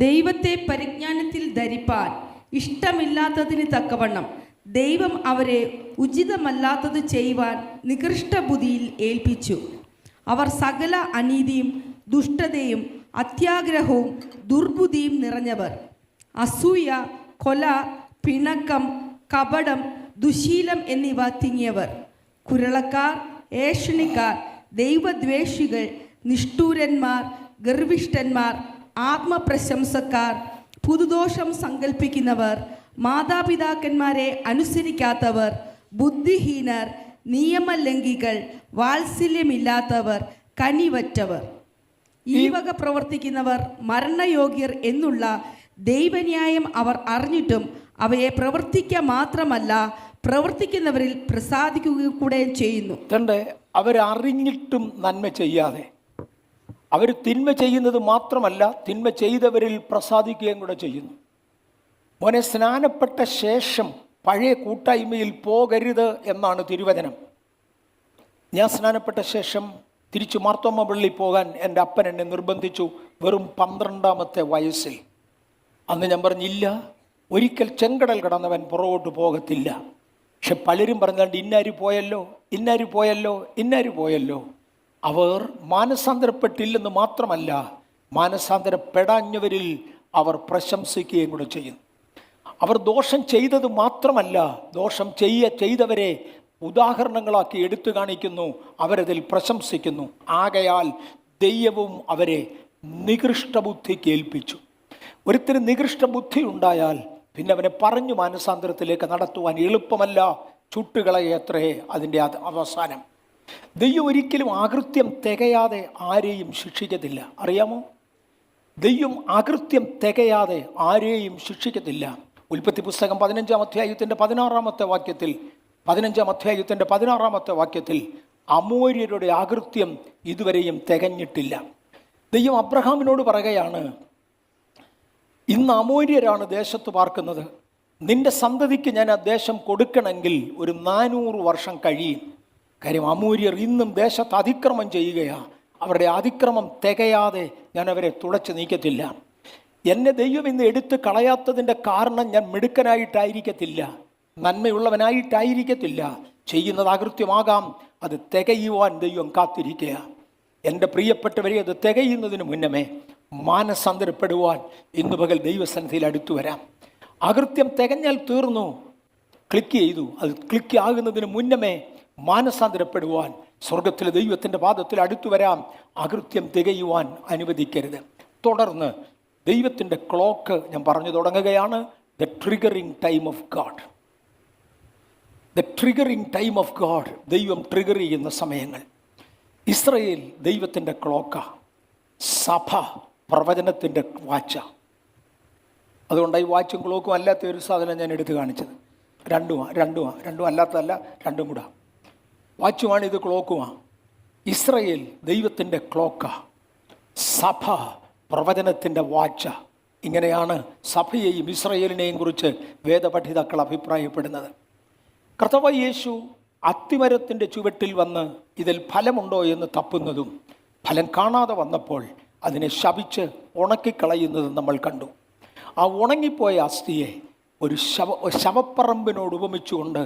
ദൈവത്തെ പരിജ്ഞാനത്തിൽ ധരിപ്പാൻ ഇഷ്ടമില്ലാത്തതിന് തക്കവണ്ണം ദൈവം അവരെ ഉചിതമല്ലാത്തത് ചെയ്യുവാൻ നികൃഷ്ടബുദ്ധിയിൽ ഏൽപ്പിച്ചു. അവർ സകല അനീതിയും ദുഷ്ടതയും അത്യാഗ്രഹവും ദുർബുദ്ധിയും നിറഞ്ഞവർ. അസൂയ, കൊല, പിണക്കം, കപടം, ദുശീലം എന്നിവ തിങ്ങിയവർ. കുരളക്കാർ, ഏഷണിക്കാർ, ദൈവദ്വേഷികൾ, നിഷ്ഠൂരന്മാർ, ഗർവിഷ്ഠന്മാർ, ആത്മപ്രശംസക്കാർ, പുതുദോഷം സങ്കല്പിക്കുന്നവർ, മാതാപിതാക്കന്മാരെ അനുസരിക്കാത്തവർ, ബുദ്ധിഹീനർ, നിയമലംഘികൾ, വാത്സല്യമില്ലാത്തവർ, കനിവറ്റവർ. ഈ വക പ്രവർത്തിക്കുന്നവർ മരണയോഗ്യർ എന്നുള്ള ദൈവന്യായം അവർ അറിഞ്ഞിട്ടും അവയെ പ്രവർത്തിക്കുക മാത്രമല്ല പ്രവർത്തിക്കുന്നവരിൽ പ്രസാദിക്കുക കൂടെ ചെയ്യുന്നു. അവരറിഞ്ഞിട്ടും നന്മ ചെയ്യാതെ അവർ തിന്മ ചെയ്യുന്നത് മാത്രമല്ല, തിന്മ ചെയ്തവരിൽ പ്രസാദിക്കുകയും കൂടെ ചെയ്യുന്നു. മോനെ, സ്നാനപ്പെട്ട ശേഷം പഴയ കൂട്ടായ്മയിൽ പോകരുത് എന്നാണ് തിരുവചനം. ഞാൻ സ്നാനപ്പെട്ട ശേഷം തിരിച്ചു മാർത്തോമ്മ പള്ളി പോകാൻ എൻ്റെ അപ്പൻ എന്നെ നിർബന്ധിച്ചു, വെറും 12-ാമത്തെ വയസ്സിൽ. അന്ന് ഞാൻ പറഞ്ഞില്ല, ഒരിക്കൽ ചെങ്കടൽ കടന്നവൻ പുറകോട്ട് പോകത്തില്ല. പക്ഷെ പലരും പറഞ്ഞാണ്ട് ഇന്നാര് പോയല്ലോ. അവർ മാനസാന്തരപ്പെട്ടില്ലെന്ന് മാത്രമല്ല, മാനസാന്തരപ്പെടാഞ്ഞവരിൽ അവർ പ്രശംസിക്കുകയും കൂടെ ചെയ്യുന്നു. അവർ ദോഷം ചെയ്തത് മാത്രമല്ല, ദോഷം ചെയ്തവരെ ഉദാഹരണങ്ങളാക്കി എടുത്തു കാണിക്കുന്നു, അവരതിൽ പ്രശംസിക്കുന്നു. ആകയാൽ ദൈവവും അവരെ നികൃഷ്ടബുദ്ധിക്ക് ഏൽപ്പിച്ചു. ഒരുത്തിന് നികൃഷ്ടബുദ്ധി ഉണ്ടായാൽ പിന്നെ അവനെ പറഞ്ഞു മാനസാന്തരത്തിലേക്ക് നടത്തുവാൻ എളുപ്പമല്ല, ചുട്ടുകളയത്രേ അതിൻ്റെ അവസാനം. ദൈവം ഒരിക്കലും അകൃത്യം തികയാതെ ആരെയും ശിക്ഷിക്കത്തില്ല. അറിയാമോ? ദൈവം അകൃത്യം തികയാതെ ആരെയും ശിക്ഷിക്കത്തില്ല. ഉൽപ്പത്തി പുസ്തകം 15-ാം അധ്യായത്തിൻ്റെ 16-ാമത്തെ വാക്യത്തിൽ അമോര്യരുടെ അകൃത്യം ഇതുവരെയും തികഞ്ഞിട്ടില്ല. ദൈവം അബ്രഹാമിനോട് പറയുകയാണ്, ഇന്ന് അമോര്യരാണ് ദേശത്ത് പാർക്കുന്നത്, നിന്റെ സന്തതിക്ക് ഞാൻ ആ ദേശം കൊടുക്കണമെങ്കിൽ ഒരു 400 വർഷം കഴിയും. കാര്യം അമോര്യർ ഇന്നും ദേശത്ത് അതിക്രമം ചെയ്യുകയാണ്. അവരുടെ അതിക്രമം തികയാതെ ഞാൻ അവരെ തുടച്ചു നീക്കത്തില്ല. എന്നെ ദൈവം ഇന്ന് എടുത്ത് കളയാത്തതിൻ്റെ കാരണം ഞാൻ മിടുക്കനായിട്ടായിരിക്കത്തില്ല, നന്മയുള്ളവനായിട്ടായിരിക്കത്തില്ല. ചെയ്യുന്നത് അകൃത്യമാകാം, അത് തികയുവാൻ ദൈവം കാത്തിരിക്കുക. എൻ്റെ പ്രിയപ്പെട്ടവരെ, അത് തികയുന്നതിന് മുന്നമേ മാനസാന്തരപ്പെടുവാൻ ഇന്ന് പകൽ ദൈവസന്നിധിയിൽ അടുത്തു വരാം. അകൃത്യം തികഞ്ഞാൽ തീർന്നു, ക്ലിക്ക് ചെയ്തു. അത് ക്ലിക്ക് ആകുന്നതിന് മുന്നമേ മാനസാന്തരപ്പെടുവാൻ സ്വർഗത്തിലെ ദൈവത്തിൻ്റെ പാദത്തിൽ അടുത്തു വരാം. അകൃത്യം തികയുവാൻ അനുവദിക്കരുത്. തുടർന്ന് ദൈവത്തിൻ്റെ ക്ലോക്ക് ഞാൻ പറഞ്ഞു തുടങ്ങുകയാണ്. The triggering time of God. The triggering time of God. ദൈവം ട്രിഗർ ചെയ്യുന്ന സമയങ്ങൾ. ഇസ്രയേൽ ദൈവത്തിൻ്റെ ക്ലോക്ക, സഭ പ്രവചനത്തിൻ്റെ വാച്ച. അതുകൊണ്ട് ഈ വാച്ചും ക്ലോക്കും അല്ലാത്ത ഒരു സാധനം ഞാൻ എടുത്തു കാണിച്ചത്. രണ്ടും അല്ലാത്തതല്ല, രണ്ടും കൂടാ. വാച്ചുമാണ് ഇത്, ക്ലോക്കുമാണ്. ഇസ്രയേൽ ദൈവത്തിൻ്റെ ക്ലോക്ക, സഭ പ്രവചനത്തിൻ്റെ വാച്ച. ഇങ്ങനെയാണ് സഭയെയും ഇസ്രയേലിനെയും കുറിച്ച് വേദപഠിതാക്കൾ അഭിപ്രായപ്പെടുന്നത്. കർത്താവായ യേശു അത്തിമരത്തിൻ്റെ ചുവട്ടിൽ വന്ന് ഇതിൽ ഫലമുണ്ടോ എന്ന് തപ്പുന്നതും ഫലം കാണാതെ വന്നപ്പോൾ അതിനെ ശപിച്ച് ഉണക്കിക്കളയുന്നതും നമ്മൾ കണ്ടു. ആ ഉണങ്ങിപ്പോയ അസ്ഥിയെ ഒരു ശവപ്പറമ്പിനോട് ഉപമിച്ചുകൊണ്ട്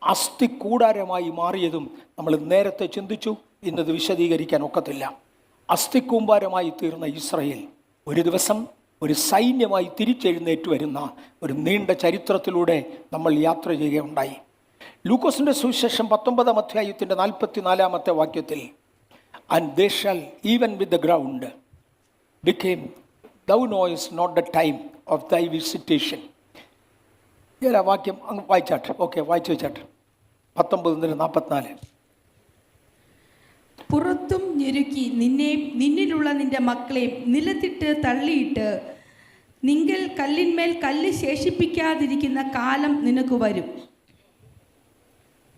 അസ്ഥി കൂടാരമായി മാറിയതും നമ്മൾ നേരത്തെ ചിന്തിച്ചു. ഇന്നത് വിശദീകരിക്കാൻ ഒക്കത്തില്ല. അസ്ഥിക്കൂമ്പാരമായി തീർന്ന ഇസ്രയേൽ ഒരു ദിവസം ഒരു സൈന്യമായി തിരിച്ചെഴുന്നേറ്റ് വരുന്ന ഒരു നീണ്ട ചരിത്രത്തിലൂടെ നമ്മൾ യാത്ര ചെയ്യുകയുണ്ടായി. ലൂക്കോസിൻ്റെ സുവിശേഷം 19-ാം അധ്യായത്തിൻ്റെ 44-ാമത്തെ വാക്യത്തിൽ, and they shall even with the ground became thou knowest not the time of thy visitation. ആ വാക്യം അങ്ങ് വായിച്ചാട്ടെ. ഓക്കെ, വായിച്ചു വെച്ചാട്ടെ. 19-44. പുറത്തും ഞെരുക്കി നിന്നിലുള്ള നിന്റെ മക്കളെയും നിലത്തിട്ട് തള്ളിയിട്ട് നിങ്ങൾ കല്ലിന്മേൽ കല്ല് ശേഷിപ്പിക്കാതിരിക്കുന്ന കാലം നിനക്ക് വരും.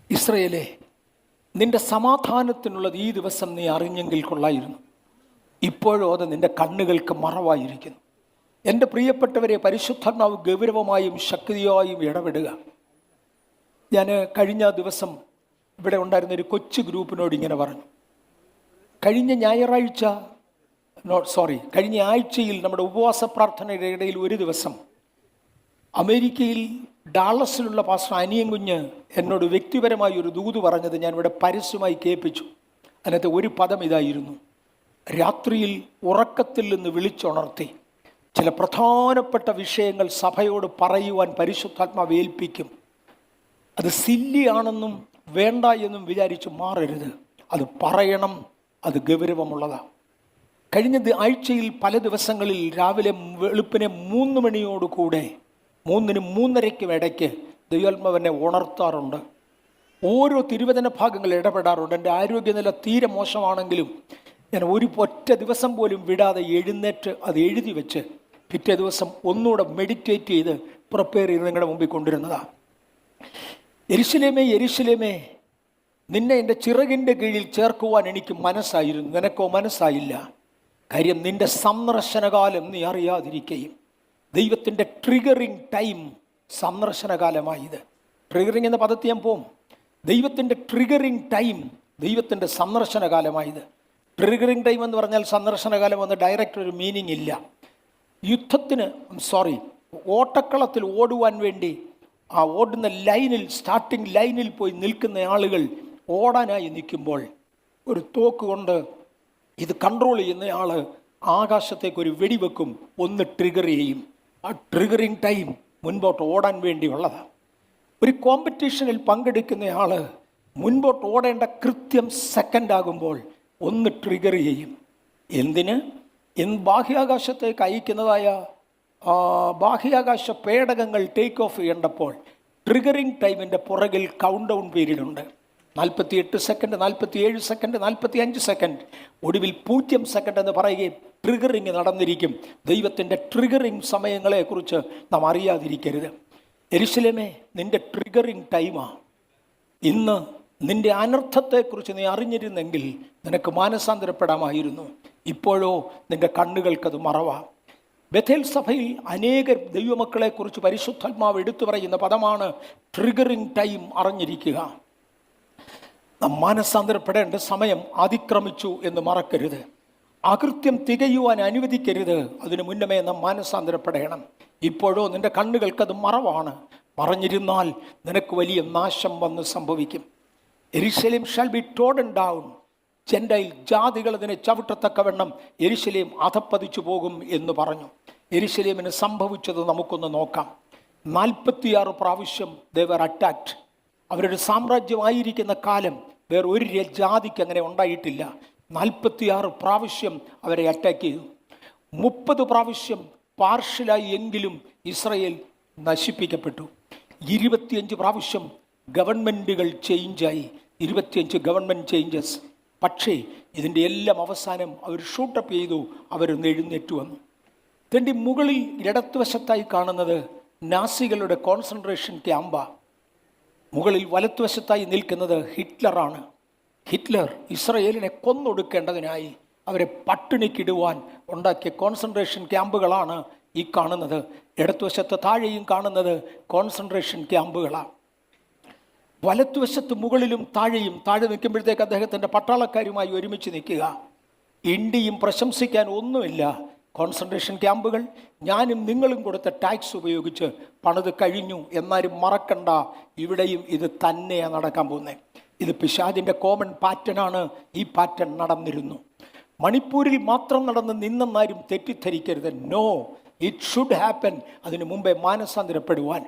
ഇസ്രയേലേ, നിന്റെ സമാധാനത്തിനുള്ളത് ഈ ദിവസം നീ അറിഞ്ഞെങ്കിൽ കൊള്ളായിരുന്നു. ഇപ്പോഴോ അത് നിന്റെ കണ്ണുകൾക്ക് മറവായിരിക്കുന്നു. എൻ്റെ പ്രിയപ്പെട്ടവരെ, പരിശുദ്ധാത്മാവ് ഗൗരവമായും ശക്തിയായും ഇടപെടുക. ഞാൻ കഴിഞ്ഞ ദിവസം ഇവിടെ ഉണ്ടായിരുന്ന ഒരു കൊച്ചു ഗ്രൂപ്പിനോട് ഇങ്ങനെ പറഞ്ഞു. കഴിഞ്ഞ ആഴ്ചയിൽ നമ്മുടെ ഉപവാസ പ്രാർത്ഥനയുടെ ഇടയിൽ ഒരു ദിവസം അമേരിക്കയിൽ ഡാളസിലുള്ള പാസ്റ്റർ അനിയൻ കുഞ്ഞ് എന്നോട് വ്യക്തിപരമായി ഒരു ദൂത് പറഞ്ഞത് ഞാൻ ഇവിടെ പരസ്യമായി കേൾപ്പിച്ചു. അതിനകത്ത് ഒരു പദം ഇതായിരുന്നു: രാത്രിയിൽ ഉറക്കത്തിൽ നിന്ന് വിളിച്ചുണർത്തി ചില പ്രധാനപ്പെട്ട വിഷയങ്ങൾ സഭയോട് പറയുവാൻ പരിശുദ്ധാത്മാവ് ഏൽപ്പിക്കും. അത് സില്ലിയാണെന്നും വേണ്ട എന്നും വിചാരിച്ച് മാറരുത്. അത് പറയണം, അത് ഗൗരവമുള്ളതാണ്. കഴിഞ്ഞ ആഴ്ചയിൽ പല ദിവസങ്ങളിൽ രാവിലെ വെളുപ്പിനെ 3 മണിയോടുകൂടെ 3-3:30 ഇടയ്ക്ക് ദൈവാത്മാവെന്നെ ഉണർത്താറുണ്ട്. ഓരോ തിരുവചന ഭാഗങ്ങൾ ഇടപെടാറുണ്ട്. എൻ്റെ ആരോഗ്യനില തീരെ മോശമാണെങ്കിലും ഞാൻ ഒറ്റ ദിവസം പോലും വിടാതെ എഴുന്നേറ്റ് അത് എഴുതി വെച്ച് പിറ്റേ ദിവസം ഒന്നുകൂടെ മെഡിറ്റേറ്റ് ചെയ്ത് പ്രിപ്പയർ ചെയ്ത് നിങ്ങളുടെ മുമ്പിൽ കൊണ്ടുവരുന്നതാണ്. യെരൂശലേമേ, യെരൂശലേമേ, നിന്നെ എൻ്റെ ചിറകിൻ്റെ കീഴിൽ ചേർക്കുവാൻ എനിക്ക് മനസ്സായിരുന്നു, നിനക്കോ മനസ്സായില്ല. കാര്യം നിന്റെ സന്ദർശനകാലം നീ അറിയാതിരിക്കുകയും. ദൈവത്തിൻ്റെ ട്രിഗറിങ് ടൈം സന്ദർശനകാലമായത്. ട്രിഗറിങ് എന്ന പദത്തിൽ ഞാൻ പോവും. ദൈവത്തിൻ്റെ ട്രിഗറിങ് ടൈം, ദൈവത്തിൻ്റെ സന്ദർശനകാലമായത്. ട്രിഗറിങ് ടൈം എന്ന് പറഞ്ഞാൽ സന്ദർശനകാലം എന്ന് ഡയറക്റ്റ് ഒരു മീനിങ് ഇല്ല. ഓട്ടക്കളത്തിൽ ഓടുവാൻ വേണ്ടി ആ ഓടുന്ന ലൈനിൽ, സ്റ്റാർട്ടിംഗ് ലൈനിൽ പോയി നിൽക്കുന്ന ആളുകൾ ഓടാനായി നിൽക്കുമ്പോൾ ഒരു തോക്ക് കൊണ്ട് ഇത് കൺട്രോൾ ചെയ്യുന്നയാൾ ആകാശത്തേക്ക് ഒരു വെടിവെക്കും, ഒന്ന് ട്രിഗർ ചെയ്യും. ആ ട്രിഗറിങ് ടൈം മുൻപോട്ട് ഓടാൻ വേണ്ടിയുള്ളതാണ്. ഒരു കോമ്പറ്റീഷനിൽ പങ്കെടുക്കുന്നയാൾ മുൻപോട്ട് ഓടേണ്ട കൃത്യം സെക്കൻഡ് ആകുമ്പോൾ ഒന്ന് ട്രിഗർ ചെയ്യും. എന്തിന്? ബാഹ്യാകാശത്തേക്ക് അയക്കുന്നതായ ബാഹ്യാകാശ പേടകങ്ങൾ ടേക്ക് ഓഫ് ചെയ്യേണ്ടപ്പോൾ ട്രിഗറിങ് ടൈമിൻ്റെ പുറകിൽ കൗണ്ട് ഡൗൺ പീരീഡ് ഉണ്ട്. 48 സെക്കൻഡ്, 47 സെക്കൻഡ്, 45 സെക്കൻഡ്, ഒടുവിൽ 0 സെക്കൻഡ് എന്ന് പറയുകയും ട്രിഗറിങ് നടന്നിരിക്കും. ദൈവത്തിൻ്റെ ട്രിഗറിങ് സമയങ്ങളെക്കുറിച്ച് നാം അറിയാതിരിക്കരുത്. യെരൂശലേമേ, നിൻ്റെ ട്രിഗറിങ് ടൈമാണ്. ഇന്ന് നിൻ്റെ അനർത്ഥത്തെക്കുറിച്ച് നീ അറിഞ്ഞിരുന്നെങ്കിൽ നിനക്ക് മാനസാന്തരപ്പെടാമായിരുന്നു. ഇപ്പോഴോ നിൻ്റെ കണ്ണുകൾക്കത് മറവാം. ബഥേൽ സഭയിൽ അനേക ദൈവമക്കളെക്കുറിച്ച് പരിശുദ്ധാത്മാവ് എടുത്തു പറയുന്ന പദമാണ് ട്രിഗറിങ് ടൈം അറിഞ്ഞിരിക്കുക. നാം മാനസാന്തരപ്പെടേണ്ട സമയം അതിക്രമിച്ചു എന്ന് മറക്കരുത്. അകൃത്യം തികയുവാൻ അനുവദിക്കരുത്. അതിനു മുന്നമേ നാം മാനസാന്തരപ്പെടണം. ഇപ്പോഴോ നിന്റെ കണ്ണുകൾക്കത് മറവാണ്. മറഞ്ഞിരുന്നാൽ നിനക്ക് വലിയ നാശം വന്ന് സംഭവിക്കും. യെരൂശലേം ഷാൽ ബി ടോഡൻ ഡൗൺ, ജെൻഡൈൽ ജാതികൾ അതിനെ ചവിട്ടത്തക്കവണ്ണം യെരൂശലേം അധപ്പതിച്ചു പോകും എന്ന് പറഞ്ഞു. യെരൂശലേമിന് സംഭവിച്ചത് നമുക്കൊന്ന് നോക്കാം. 46 പ്രാവശ്യം they were attacked. അവരുടെ സാമ്രാജ്യമായിരിക്കുന്ന കാലം വേറെ ഒരു ജാതിക്ക് അങ്ങനെ ഉണ്ടായിട്ടില്ല. 46 പ്രാവശ്യം അവരെ അറ്റാക്ക് ചെയ്തു. 30 പ്രാവശ്യം പാർഷ്യലായി എങ്കിലും ഇസ്രയേൽ നശിപ്പിക്കപ്പെട്ടു. 25 പ്രാവശ്യം ഗവൺമെൻറ്റുകൾ ചേഞ്ചായി. 25 ഗവൺമെൻറ് ചേഞ്ചസ്. പക്ഷേ ഇതിൻ്റെ എല്ലാം അവസാനം അവർ ഷൂട്ടപ്പ് ചെയ്തു. അവരൊന്ന് എഴുന്നേറ്റ് വന്നു. ഇതിൻ്റെ മുകളിൽ ഇടത്തുവശത്തായി കാണുന്നത് നാസികളുടെ കോൺസെൻട്രേഷൻ ക്യാമ്പാണ്. മുകളിൽ വലത്തുവശത്തായി നിൽക്കുന്നത് ഹിറ്റ്ലറാണ്. ഹിറ്റ്ലർ ഇസ്രയേലിനെ കൊന്നൊടുക്കേണ്ടതിനായി അവരെ പട്ടിണിക്കിടുവാൻ ഉണ്ടാക്കിയ കോൺസെൻട്രേഷൻ ക്യാമ്പുകളാണ് ഈ കാണുന്നത്. ഇടത്തുവശത്ത് താഴെയും കാണുന്നത് കോൺസെൻട്രേഷൻ ക്യാമ്പുകളാണ്. വലത്തുവശത്ത് മുകളിലും താഴെയും, താഴെ നിൽക്കുമ്പോഴത്തേക്ക് അദ്ദേഹത്തിൻ്റെ പട്ടാളക്കാരുമായി ഒരുമിച്ച് നിൽക്കുക. ഇന്ത്യയും പ്രശംസിക്കാൻ ഒന്നുമില്ല. കോൺസെൻട്രേഷൻ ക്യാമ്പുകൾ ഞാനും നിങ്ങളും കൊടുത്ത ടാക്സ് ഉപയോഗിച്ച് പണിത് കഴിഞ്ഞു. എന്നാലും മറക്കണ്ട, ഇവിടെയും ഇത് തന്നെയാണ് നടക്കാൻ പോകുന്നത്. ഇത് പിശാചിൻ്റെ കോമൺ പാറ്റേണാണ്. ഈ പാറ്റേൺ നടന്നിരുന്നു. മണിപ്പൂരിൽ മാത്രം നടന്ന് നിന്നെന്നാരും തെറ്റിദ്ധരിക്കരുത്. No, it should happen. അതിനു മുമ്പേ മാനസാന്തരപ്പെടുവാൻ.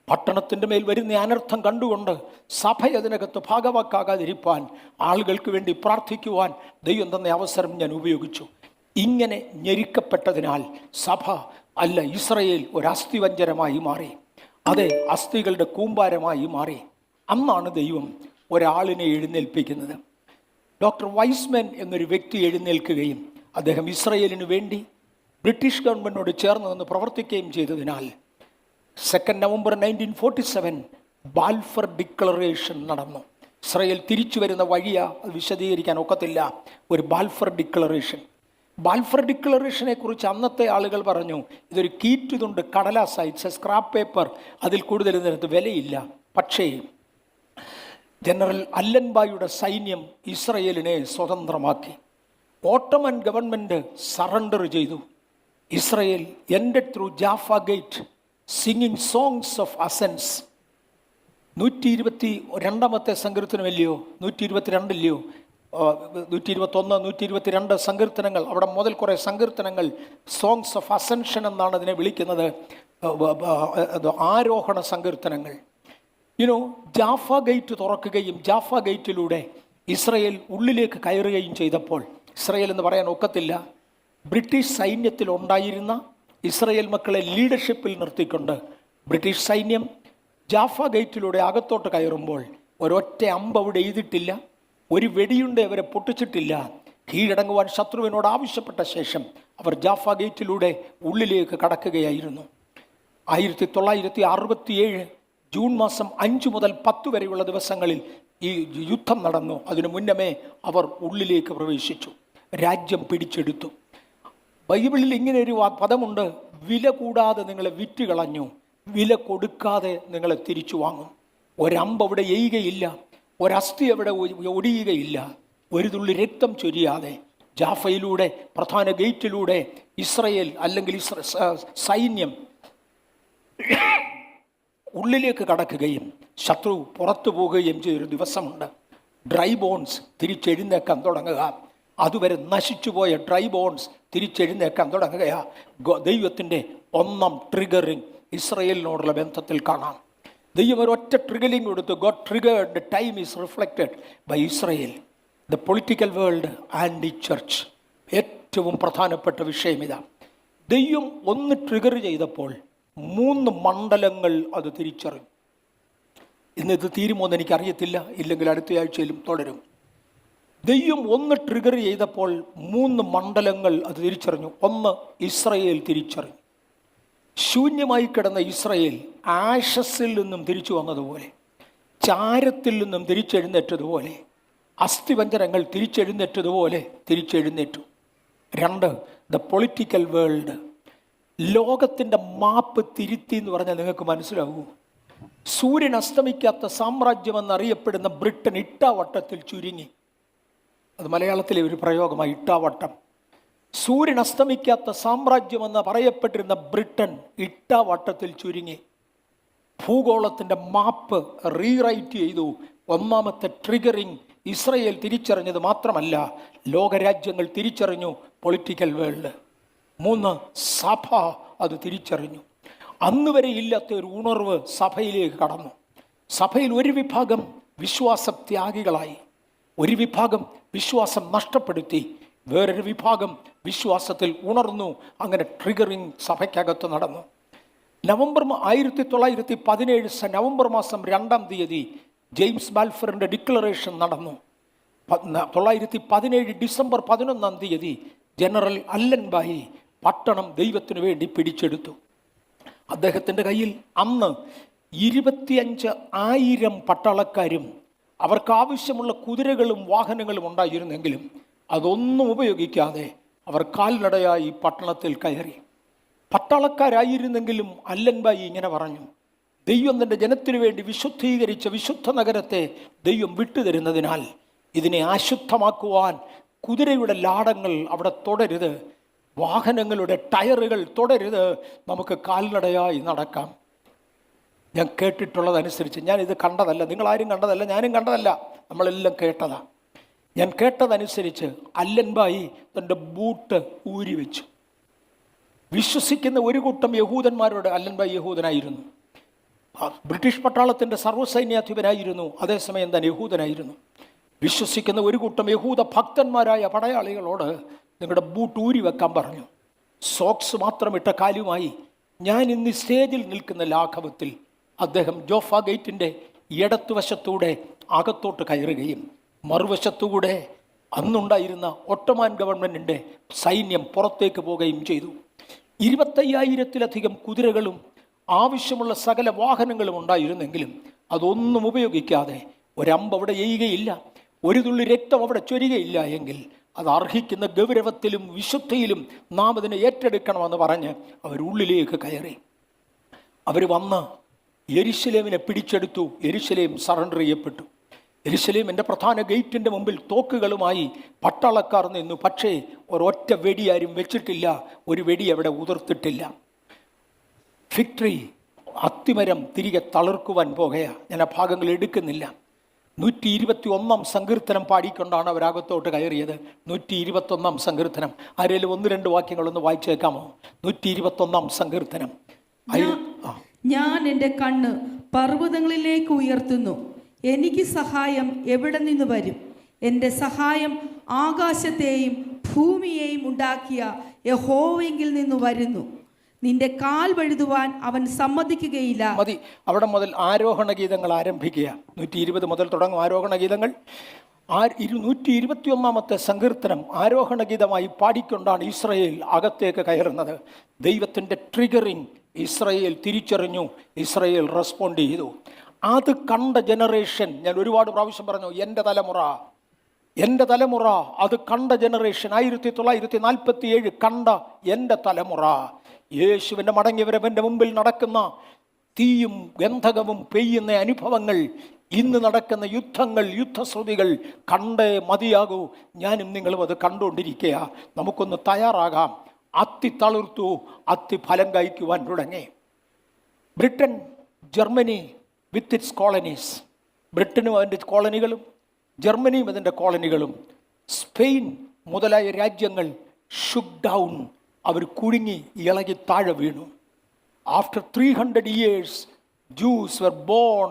പട്ടണത്തിൻ്റെ മേൽ വരുന്ന അനർത്ഥം കണ്ടുകൊണ്ട് സഭ അതിനകത്ത് ഭാഗവാക്കാകാതിരിപ്പാൻ, ആളുകൾക്ക് വേണ്ടി പ്രാർത്ഥിക്കുവാൻ ദൈവം തന്ന അവസരം ഞാൻ ഉപയോഗിച്ചു. ഇങ്ങനെ ഞെരുക്കപ്പെട്ടതിനാൽ സഭ അല്ല, ഇസ്രയേൽ ഒരു അസ്ഥിവഞ്ചരമായി മാറി. അതെ, അസ്ഥികളുടെ കൂമ്പാരമായി മാറി. അന്നാണ് ദൈവം ഒരാളിനെ എഴുന്നേൽപ്പിക്കുന്നത്. ഡോക്ടർ വൈസ്മാൻ എന്നൊരു വ്യക്തി എഴുന്നേൽക്കുകയും അദ്ദേഹം ഇസ്രയേലിന് വേണ്ടി ബ്രിട്ടീഷ് ഗവൺമെൻറ്റിനോട് ചേർന്ന് നിന്ന് പ്രവർത്തിക്കുകയും ചെയ്തതിനാൽ 2 നവംബർ 1947 ബാൽഫർ ഡിക്ലറേഷൻ നടന്നു. ഇസ്രയേൽ തിരിച്ചു വരുന്ന വഴിയാ, അത് വിശദീകരിക്കാൻ ഒക്കത്തില്ല. ഒരു ബാൽഫർ ഡിക്ലറേഷൻ. ബാൽഫർ ഡിക്ലറേഷനെ കുറിച്ച് അന്നത്തെ ആളുകൾ പറഞ്ഞു, ഇതൊരു കീറ്റുതുണ്ട് കടലാസായി, സ്ക്രാപ്പ് പേപ്പർ, അതിൽ കൂടുതൽ ഇതിനകത്ത് വിലയില്ല. പക്ഷേ ജനറൽ അല്ലൻബായുടെ സൈന്യം ഇസ്രയേലിനെ സ്വതന്ത്രമാക്കി. ഓട്ടോമൻ ഗവൺമെൻറ് സറണ്ടർ ചെയ്തു. Israel ended through Jaffa gate singing songs of ascents. 122 സങ്കീർത്തനമല്ലയോ, 122 121 122 സങ്കീർത്തനങ്ങൾ. അവിടെ മുതൽ കുറേ സങ്കീർത്തനങ്ങൾ സോങ്സ് ഓഫ് അസെൻഷൻ എന്നാണ് അതിനെ വിളിക്കുന്നത്. ആരോഹണ സങ്കീർത്തനങ്ങൾ. ജാഫ ഗേറ്റ് തുറക്കുകയും ജാഫ ഗേറ്റിലൂടെ ഇസ്രയേൽ ഉള്ളിലേക്ക് കയറുകയും ചെയ്തപ്പോൾ, ഇസ്രയേൽ എന്ന് പറയാൻ ഒക്കത്തില്ല, ബ്രിട്ടീഷ് സൈന്യത്തിൽ ഉണ്ടായിരുന്ന ഇസ്രയേൽ മക്കളെ ലീഡർഷിപ്പിൽ നിർത്തിക്കൊണ്ട് ബ്രിട്ടീഷ് സൈന്യം ജാഫ ഗേറ്റിലൂടെ അകത്തോട്ട് കയറുമ്പോൾ ഒരൊറ്റ അമ്പ് അവിടെ എഴുതിയിട്ടില്ല, ഒരു വെടിയുണ്ട അവരെ പൊട്ടിച്ചിട്ടില്ല. കീഴടങ്ങുവാൻ ശത്രുവിനോട് ആവശ്യപ്പെട്ട ശേഷം അവർ ജാഫ ഗേറ്റിലൂടെ ഉള്ളിലേക്ക് കടക്കുകയായിരുന്നു. 1967 ജൂൺ മാസം 5 മുതൽ 10 വരെയുള്ള ദിവസങ്ങളിൽ ഈ യുദ്ധം നടന്നു. അതിനു മുന്നമേ അവർ ഉള്ളിലേക്ക് പ്രവേശിച്ചു, രാജ്യം പിടിച്ചെടുത്തു. ബൈബിളിൽ ഇങ്ങനെ ഒരു പദമുണ്ട്, വില കൂടാതെ നിങ്ങളെ വിറ്റ് കളഞ്ഞു, വില കൊടുക്കാതെ നിങ്ങളെ തിരിച്ചു വാങ്ങും. ഒരമ്പ് അവിടെ എയ്യുകയില്ല, ഒരസ്ഥി അവിടെ ഒടിയുകയില്ല, ഒരു തുള്ളി രക്തം ചൊരിയാതെ ജാഫയിലൂടെ, പ്രധാന ഗേറ്റിലൂടെ ഇസ്രയേൽ അല്ലെങ്കിൽ സൈന്യം ഉള്ളിലേക്ക് കടക്കുകയും ശത്രു പുറത്തു പോവുകയും ചെയ്തൊരു ദിവസമുണ്ട്. ഡ്രൈ ബോൺസ് തിരിച്ചെഴുന്നേക്കാൻ തുടങ്ങുക. അതുവരെ നശിച്ചുപോയ ഡ്രൈ ബോൺസ് തിരിച്ചെഴുന്നേക്കാൻ തുടങ്ങുകയാ. ദൈവത്തിൻ്റെ ഒന്നാം ട്രിഗറിങ് ഇസ്രയേലിനോടുള്ള ബന്ധത്തിൽ കാണാം. ദൈവം ഒരൊറ്റ ട്രിഗറിങ് കൊടുത്തു. God triggered, the time is reflected by Israel. The political world and the church. ഏറ്റവും പ്രധാനപ്പെട്ട വിഷയം ഇതാ. ദൈവം ഒന്ന് ട്രിഗർ ചെയ്തപ്പോൾ 3 മണ്ഡലങ്ങൾ അത് തിരിച്ചറിഞ്ഞു. ഇന്നിത് തീരുമോ എന്ന് എനിക്കറിയത്തില്ല, ഇല്ലെങ്കിൽ അടുത്ത ആഴ്ചയിലും തുടരും. ദൈവം ഒന്ന് ട്രിഗർ ചെയ്തപ്പോൾ 3 മണ്ഡലങ്ങൾ അത് തിരിച്ചറിഞ്ഞു. ഒന്ന്, ഇസ്രയേൽ തിരിച്ചറിഞ്ഞു. ശൂന്യമായി കിടന്ന ഇസ്രയേൽ ആഷസിൽ നിന്നും തിരിച്ചു വന്നതുപോലെ, ചാരത്തിൽ നിന്നും തിരിച്ചെഴുന്നേറ്റതുപോലെ, അസ്ഥിവഞ്ചനങ്ങൾ തിരിച്ചെഴുന്നേറ്റതുപോലെ തിരിച്ചെഴുന്നേറ്റു. 2, ദ പൊളിറ്റിക്കൽ വേൾഡ്. ലോകത്തിൻ്റെ മാപ്പ് തിരുത്തി എന്ന് പറഞ്ഞാൽ നിങ്ങൾക്ക് മനസ്സിലാവൂ. സൂര്യൻ അസ്തമിക്കാത്ത സാമ്രാജ്യമെന്നറിയപ്പെടുന്ന ബ്രിട്ടൻ ഇട്ടാവട്ടത്തിൽ ചുരുങ്ങി. അത് മലയാളത്തിലെ ഒരു പ്രയോഗമായി, ഇട്ടാവട്ടം. സൂര്യൻ അസ്തമിക്കാത്ത സാമ്രാജ്യമെന്ന് പറയപ്പെട്ടിരുന്ന ബ്രിട്ടൻ ഇട്ടാവട്ടത്തിൽ ചുരുങ്ങി. ഭൂഗോളത്തിൻ്റെ മാപ്പ് റീറൈറ്റ് ചെയ്തു. ഒന്നാമത്തെ ട്രിഗറിങ് ഇസ്രയേൽ തിരിച്ചറിഞ്ഞത് മാത്രമല്ല, ലോകരാജ്യങ്ങൾ തിരിച്ചറിഞ്ഞു, പൊളിറ്റിക്കൽ വേൾഡ്. 3, സഭ അത് തിരിച്ചറിഞ്ഞു. അന്ന് വരെ ഇല്ലാത്ത ഒരു ഉണർവ് സഭയിലേക്ക് കടന്നു. സഭയിൽ ഒരു വിഭാഗം വിശ്വാസത്യാഗികളായി, ഒരു വിഭാഗം വിശ്വാസം നഷ്ടപ്പെടുത്തി, വേറൊരു വിഭാഗം വിശ്വാസത്തിൽ ഉണർന്നു. അങ്ങനെ ട്രിഗറിങ് സഭയ്ക്കകത്ത് നടന്നു. 1917 നവംബർ മാസം 2-ാം തീയതി ജെയിംസ് ബാൽഫറിൻ്റെ ഡിക്ലറേഷൻ നടന്നു. 1917 ഡിസംബർ 11-ാം തീയതി ജനറൽ അല്ലൻബായി പട്ടണം ദൈവത്തിനു വേണ്ടി പിടിച്ചെടുത്തു. അദ്ദേഹത്തിൻ്റെ കയ്യിൽ അന്ന് 25,000 പട്ടാളക്കാരും അവർക്കാവശ്യമുള്ള കുതിരകളും വാഹനങ്ങളും ഉണ്ടായിരുന്നെങ്കിലും അതൊന്നും ഉപയോഗിക്കാതെ അവർ കാൽനടയായി പട്ടണത്തിൽ കയറി. പട്ടാളക്കാരായിരുന്നെങ്കിലും അല്ലൻബായി ഇങ്ങനെ പറഞ്ഞു, ദൈവം തൻ്റെ ജനത്തിനു വേണ്ടി വിശുദ്ധീകരിച്ച വിശുദ്ധ നഗരത്തെ ദൈവം വിട്ടുതരുന്നതിനാൽ ഇതിനെ അശുദ്ധമാക്കുവാൻ കുതിരയുടെ ലാടങ്ങൾ അവിടെ തുടരുത്, വാഹനങ്ങളുടെ ടയറുകൾ തുടരുത്, നമുക്ക് കാൽനടയായി നടക്കാം. ഞാൻ കേട്ടിട്ടുള്ളതനുസരിച്ച്, ഞാനിത് കണ്ടതല്ല, നിങ്ങളാരും കണ്ടതല്ല, ഞാനും കണ്ടതല്ല, നമ്മളെല്ലാം കേട്ടതാ. ഞാൻ കേട്ടതനുസരിച്ച് അല്ലൻബായി തൻ്റെ ബൂട്ട് ഊരി വെച്ചു. വിശ്വസിക്കുന്ന ഒരു കൂട്ടം യഹൂദന്മാരോട്, അല്ലൻബായി യഹൂദനായിരുന്നു, ബ്രിട്ടീഷ് പട്ടാളത്തിൻ്റെ സർവ്വസൈന്യാധിപനായിരുന്നു, അതേസമയം തന്നെ യഹൂദനായിരുന്നു. വിശ്വസിക്കുന്ന ഒരു കൂട്ടം യഹൂദ ഭക്തന്മാരായ പടയാളികളോട് നിങ്ങളുടെ ബൂട്ട് ഊരി വെക്കാൻ പറഞ്ഞു. സോക്സ് മാത്രമിട്ട കാലുമായി ഞാൻ ഇന്ന് സ്റ്റേജിൽ നിൽക്കുന്ന ലാഘവത്തിൽ അദ്ദേഹം ജോഫ ഗേറ്റിൻ്റെ ഇടത്തുവശത്തൂടെ അകത്തോട്ട് കയറുകയും മറുവശത്തുകൂടെ അന്നുണ്ടായിരുന്ന ഒട്ടോമാൻ ഗവൺമെൻറ്റിൻ്റെ സൈന്യം പുറത്തേക്ക് പോവുകയും ചെയ്തു. 25,000-ലധികം കുതിരകളും ആവശ്യമുള്ള സകല വാഹനങ്ങളും ഉണ്ടായിരുന്നെങ്കിലും അതൊന്നും ഉപയോഗിക്കാതെ ഒരമ്പ് അവിടെ എയ്യുകയില്ല, ഒരു തുള്ളി രക്തം അവിടെ ചൊരികയില്ല എങ്കിൽ അത് അർഹിക്കുന്ന ഗൗരവത്തിലും വിശുദ്ധിയിലും നാം അതിനെ ഏറ്റെടുക്കണമെന്ന് പറഞ്ഞ് അവരുള്ളിലേക്ക് കയറി. അവർ വന്ന് യെരുശലേമിനെ പിടിച്ചെടുത്തു. യെരുശലേം സറണ്ടർ ചെയ്യപ്പെട്ടു. യെരുശലേമിൻ്റെ പ്രധാന ഗേറ്റിൻ്റെ മുമ്പിൽ തോക്കുകളുമായി പട്ടാളക്കാർ നിന്നു. പക്ഷേ ഒരൊറ്റ വെടി ആരും വെച്ചിട്ടില്ല, ഒരു വെടി അവിടെ ഉതിർത്തിട്ടില്ല. ഫിക്ടറി അത്തിമരം തിരികെ തളിർക്കുവാൻ പോകുകയാണ്. ഞാൻ ആ ഭാഗങ്ങൾ എടുക്കുന്നില്ല. 121-ാം സങ്കീർത്തനം പാടിക്കൊണ്ടാണ് അവരകത്തോട്ട് കയറിയത്. 121-ാം സങ്കീർത്തനം ആരെങ്കിലും 1-2 വാക്യങ്ങളൊന്ന് വായിച്ചേക്കാമോ? 121-ാം സങ്കീർത്തനം. ഞാൻ എൻ്റെ കണ്ണ് പർവ്വതങ്ങളിലേക്ക് ഉയർത്തുന്നു, എനിക്ക് സഹായം എവിടെ നിന്ന് വരും? എൻ്റെ സഹായം ആകാശത്തെയും ഭൂമിയെയും ഉണ്ടാക്കിയ യഹോവയിൽ നിന്ന് വരുന്നു. നിന്റെ കാൽ വഴുതുവാൻ അവൻ സമ്മതിക്കുകയില്ല. മതി, അവിടെ മുതൽ ആരോഹണ ഗീതങ്ങൾ ആരംഭിക്കുക. 120 മുതൽ തുടങ്ങും ആരോഹണ ഗീതങ്ങൾ. 121-ാമത്തെ സങ്കീർത്തനം ആരോഹണ ഗീതമായി പാടിക്കൊണ്ടാണ് ഇസ്രയേൽ അകത്തേക്ക് കയറുന്നത്. ദൈവത്തിൻ്റെ ട്രിഗറിങ് ഇസ്രയേൽ തിരിച്ചറിഞ്ഞു, ഇസ്രയേൽ റെസ്പോണ്ട് ചെയ്തു. അത് കണ്ട ജനറേഷൻ, ഞാൻ ഒരുപാട് പ്രാവശ്യം പറഞ്ഞു, എൻ്റെ തലമുറ അത് കണ്ട ജനറേഷൻ, 1947 കണ്ട എൻ്റെ തലമുറ, യേശുവിൻ്റെ മടങ്ങിവരവൻ്റെ മുമ്പിൽ നടക്കുന്ന തീയും ഗന്ധകവും പെയ്യുന്ന അനുഭവങ്ങൾ, ഇന്ന് നടക്കുന്ന യുദ്ധങ്ങൾ, യുദ്ധശ്രുതികൾ കണ്ടേ മതിയാകൂ. ഞാനും നിങ്ങളും അത് കണ്ടുകൊണ്ടിരിക്കുക. നമുക്കൊന്ന് തയ്യാറാകാം. അത്തി തളിർത്തു, അത്തി ഫലം കായ്ക്കുവാൻ തുടങ്ങി. Britain, Germany with its colonies, ബ്രിട്ടനും അതിൻ്റെ കോളനികളും ജർമ്മനിയും അതിൻ്റെ കോളനികളും, സ്പെയിൻ മുതലായ രാജ്യങ്ങൾ ഷുക്ക് ഡൗൺ, അവർ കുഴുങ്ങി ഇളകി താഴെ വീണു. After 300 years Jews were born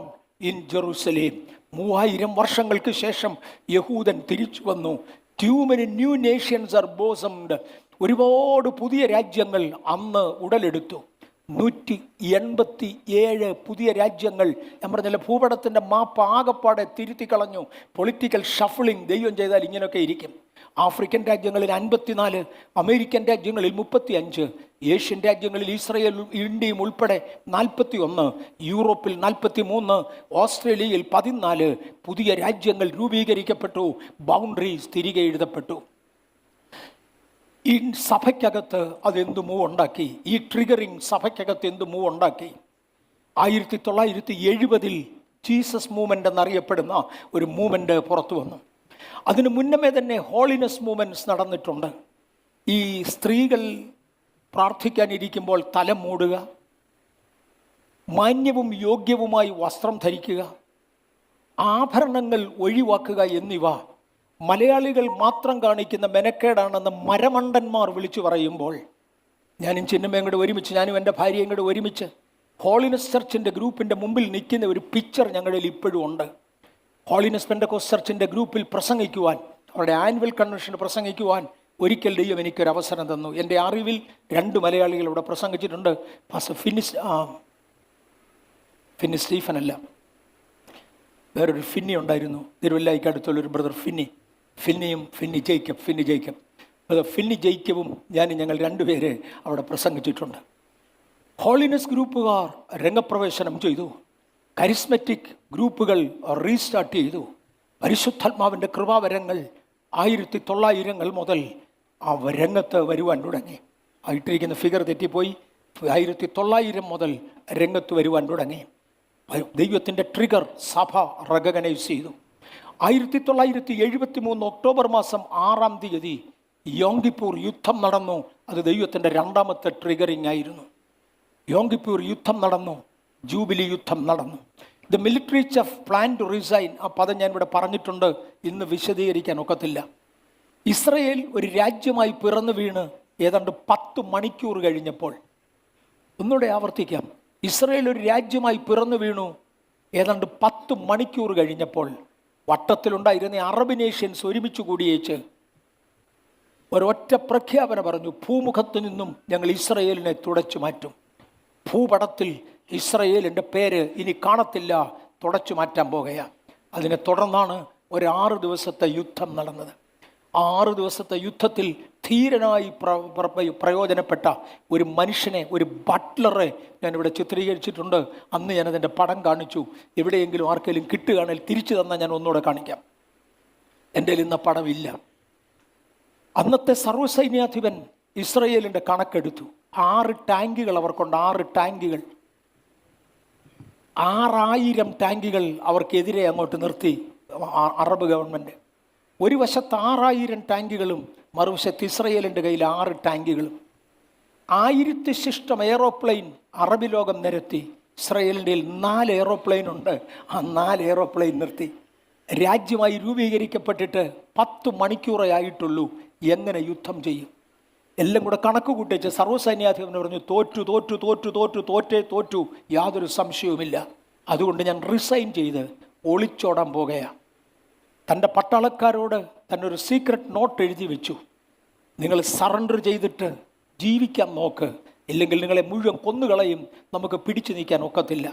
in Jerusalem. 3000 വർഷങ്ങൾക്ക് ശേഷം യഹൂദൻ തിരിച്ചു വന്നു. Too many new nations are blossomed. ഒരുപാട് പുതിയ രാജ്യങ്ങൾ അന്ന് ഉടലെടുത്തു. 187 പുതിയ രാജ്യങ്ങൾ. ഞാൻ പറഞ്ഞില്ല, ഭൂപടത്തിൻ്റെ മാപ്പ് ആകപ്പാടെ തിരുത്തി കളഞ്ഞു. പൊളിറ്റിക്കൽ ഷഫിളിംഗ് ദൈവം ചെയ്താൽ ഇങ്ങനെയൊക്കെ ഇരിക്കും. ആഫ്രിക്കൻ രാജ്യങ്ങളിൽ 54, അമേരിക്കൻ രാജ്യങ്ങളിൽ 35, ഏഷ്യൻ രാജ്യങ്ങളിൽ ഇസ്രയേൽ ഇന്ത്യയും ഉൾപ്പെടെ 41, യൂറോപ്പിൽ 43, ഓസ്ട്രേലിയയിൽ 14 പുതിയ രാജ്യങ്ങൾ രൂപീകരിക്കപ്പെട്ടു. ബൗണ്ടറീസ് തിരികെ എഴുതപ്പെട്ടു. ഈ സഭയ്ക്കകത്ത് അതെന്ത് മൂവ് ഉണ്ടാക്കി? ഈ ട്രിഗറിങ് സഭയ്ക്കകത്ത് എന്ത് മൂവ് ഉണ്ടാക്കി? 1970 ജീസസ് മൂവ്മെൻ്റ് എന്നറിയപ്പെടുന്ന ഒരു മൂവ്മെൻ്റ് പുറത്തു വന്നു. അതിനു മുന്നമേ തന്നെ ഹോളിനെസ് മൂവ്മെൻറ്റ്സ് നടന്നിട്ടുണ്ട്. ഈ സ്ത്രീകൾ പ്രാർത്ഥിക്കാനിരിക്കുമ്പോൾ തല മൂടുക, മാന്യവും യോഗ്യവുമായി വസ്ത്രം ധരിക്കുക, ആഭരണങ്ങൾ ഒഴിവാക്കുക എന്നിവ മലയാളികൾ മാത്രം കാണിക്കുന്ന മെനക്കേടാണെന്ന് മരമണ്ടന്മാർ വിളിച്ചു പറയുമ്പോൾ, ഞാനും ചിന്നമ്മയും കൂടെ ഒരുമിച്ച്, ഞാനും എൻ്റെ ഭാര്യയും കൂടെ ഒരുമിച്ച് ഹോളിനെസ് ചർച്ചിൻ്റെ ഗ്രൂപ്പിൻ്റെ മുമ്പിൽ നിൽക്കുന്ന ഒരു പിക്ചർ ഞങ്ങളിൽ ഇപ്പോഴും ഉണ്ട്. ഹോളിനെസ് പെന്തക്കോസ്റ്റ് ചർച്ചിൻ്റെ ഗ്രൂപ്പിൽ പ്രസംഗിക്കുവാൻ, അവരുടെ ആനുവൽ കൺവെൻഷന് പ്രസംഗിക്കുവാൻ ഒരിക്കൽ ദൈവം എനിക്കൊരു അവസരം തന്നു. എൻ്റെ അറിവിൽ 2 മലയാളികൾ ഇവിടെ പ്രസംഗിച്ചിട്ടുണ്ട്. പാസ്റ്റർ ഫിന്നി സ്റ്റീഫൻ അല്ല, വേറൊരു ഫിന്നി ഉണ്ടായിരുന്നു, തിരുവല്ലായിക്ക് അടുത്തുള്ളൊരു ബ്രദർ ഫിന്നി ജേക്കബും ഞങ്ങൾ 2 പേര് അവിടെ പ്രസംഗിച്ചിട്ടുണ്ട്. ഹോളിനെസ് ഗ്രൂപ്പുകാർ രംഗപ്രവേശനം ചെയ്തു. കരിസ്മറ്റിക് ഗ്രൂപ്പുകൾ റീസ്റ്റാർട്ട് ചെയ്തു. പരിശുദ്ധാത്മാവിൻ്റെ കൃപാവരങ്ങൾ 1900 മുതൽ ആ രംഗത്ത് വരുവാൻ തുടങ്ങി. ആയിട്ടിരിക്കുന്ന ഫിഗർ തെറ്റിപ്പോയി. 1900 മുതൽ രംഗത്ത് വരുവാൻ തുടങ്ങി. ദൈവത്തിൻ്റെ ട്രിഗർ സഭ റെക്കഗ്നൈസ് ചെയ്തു. 1973 ഒക്ടോബർ മാസം 6-ാം തീയതി യോങ്കിപ്പൂർ യുദ്ധം നടന്നു. അത് ദൈവത്തിൻ്റെ 2ാമത്തെ ട്രിഗറിങ് ആയിരുന്നു. യോങ്കിപ്പൂർ യുദ്ധം നടന്നു, ജൂബിലി യുദ്ധം നടന്നു. The military chief plan to resign. ആ പദം ഞാൻ ഇവിടെ പറഞ്ഞിട്ടുണ്ട്, ഇന്ന് വിശദീകരിക്കാൻ ഒക്കത്തില്ല. ഇസ്രയേൽ ഒരു രാജ്യമായി പിറന്നു വീണ് ഏതാണ്ട് 10 മണിക്കൂർ കഴിഞ്ഞപ്പോൾ, ഒന്നുകൂടെ ആവർത്തിക്കാം, ഇസ്രയേൽ ഒരു രാജ്യമായി പിറന്നു വീണു ഏതാണ്ട് 10 മണിക്കൂർ കഴിഞ്ഞപ്പോൾ വട്ടത്തിലുണ്ടായിരുന്ന അറബ് നേഷ്യൻസ് ഒരുമിച്ച് കൂടിയേച്ച് ഒരൊറ്റ പ്രഖ്യാപനം പറഞ്ഞു: ഭൂമുഖത്തു നിന്നും ഞങ്ങൾ ഇസ്രയേലിനെ തുടച്ചു മാറ്റും. ഭൂപടത്തിൽ ഇസ്രയേലിൻ്റെ പേര് ഇനി കാണത്തില്ല, തുടച്ചു മാറ്റാൻ പോകുകയാണ്. അതിനെ തുടർന്നാണ് ഒരു 6 ദിവസത്തെ യുദ്ധം നടന്നത്. 6 ദിവസത്തെ യുദ്ധത്തിൽ ധീരനായി പ്രയോജനപ്പെട്ട ഒരു മനുഷ്യനെ, ഒരു ബട്ട്ലറെ ഞാനിവിടെ ചിത്രീകരിച്ചിട്ടുണ്ട്. അന്ന് ഞാനതിൻ്റെ പടം കാണിച്ചു. എവിടെയെങ്കിലും ആർക്കെങ്കിലും കിട്ടുകയാണെങ്കിൽ തിരിച്ചു തന്നാൽ ഞാൻ ഒന്നുകൂടെ കാണിക്കാം. എൻ്റെ കയ്യിൽ ഇന്ന പടമില്ല. അന്നത്തെ സർവ്വസൈന്യാധിപൻ ഇസ്രയേലിൻ്റെ കണക്കെടുത്തു. 6 ടാങ്കുകൾ അവർക്കുണ്ട്. 6 ടാങ്കുകൾ, 6000 ടാങ്കുകൾ അവർക്കെതിരെ അങ്ങോട്ട് നിർത്തി അറബ് ഗവൺമെൻറ്. ഒരു വശത്ത് 6000 ടാങ്കുകളും മറുവശത്ത് ഇസ്രയേലിൻ്റെ കയ്യിൽ 6 ടാങ്കുകളും. 1000 ശിഷ്ടം എയ്റോപ്ലെയിൻ അറബി ലോകം നിരത്തി. ഇസ്രയേലിൻ്റെ 4 എയ്റോപ്ലെയിൻ ഉണ്ട്. ആ 4 എയ്റോപ്ലെയിൻ നിർത്തി. രാജ്യമായി രൂപീകരിക്കപ്പെട്ടിട്ട് 10 മണിക്കൂറേ ആയിട്ടുള്ളൂ. എങ്ങനെ യുദ്ധം ചെയ്യും? എല്ലാം കൂടെ കണക്ക് കൂട്ടിച്ച് സർവ്വസൈന്യാധിപൻ പറഞ്ഞു: തോറ്റു, യാതൊരു സംശയവുമില്ല. അതുകൊണ്ട് ഞാൻ റിസൈൻ ചെയ്ത് ഒളിച്ചോടാൻ പോകുകയാണ്. തൻ്റെ പട്ടാളക്കാരോട് തന്നൊരു സീക്രട്ട് നോട്ട് എഴുതി വെച്ചു: നിങ്ങൾ സറണ്ടർ ചെയ്തിട്ട് ജീവിക്കാൻ നോക്ക്, ഇല്ലെങ്കിൽ നിങ്ങളെ മുഴുവൻ കൊന്നുകളയും, നമുക്ക് പിടിച്ചു നീക്കാൻ ഒക്കത്തില്ല.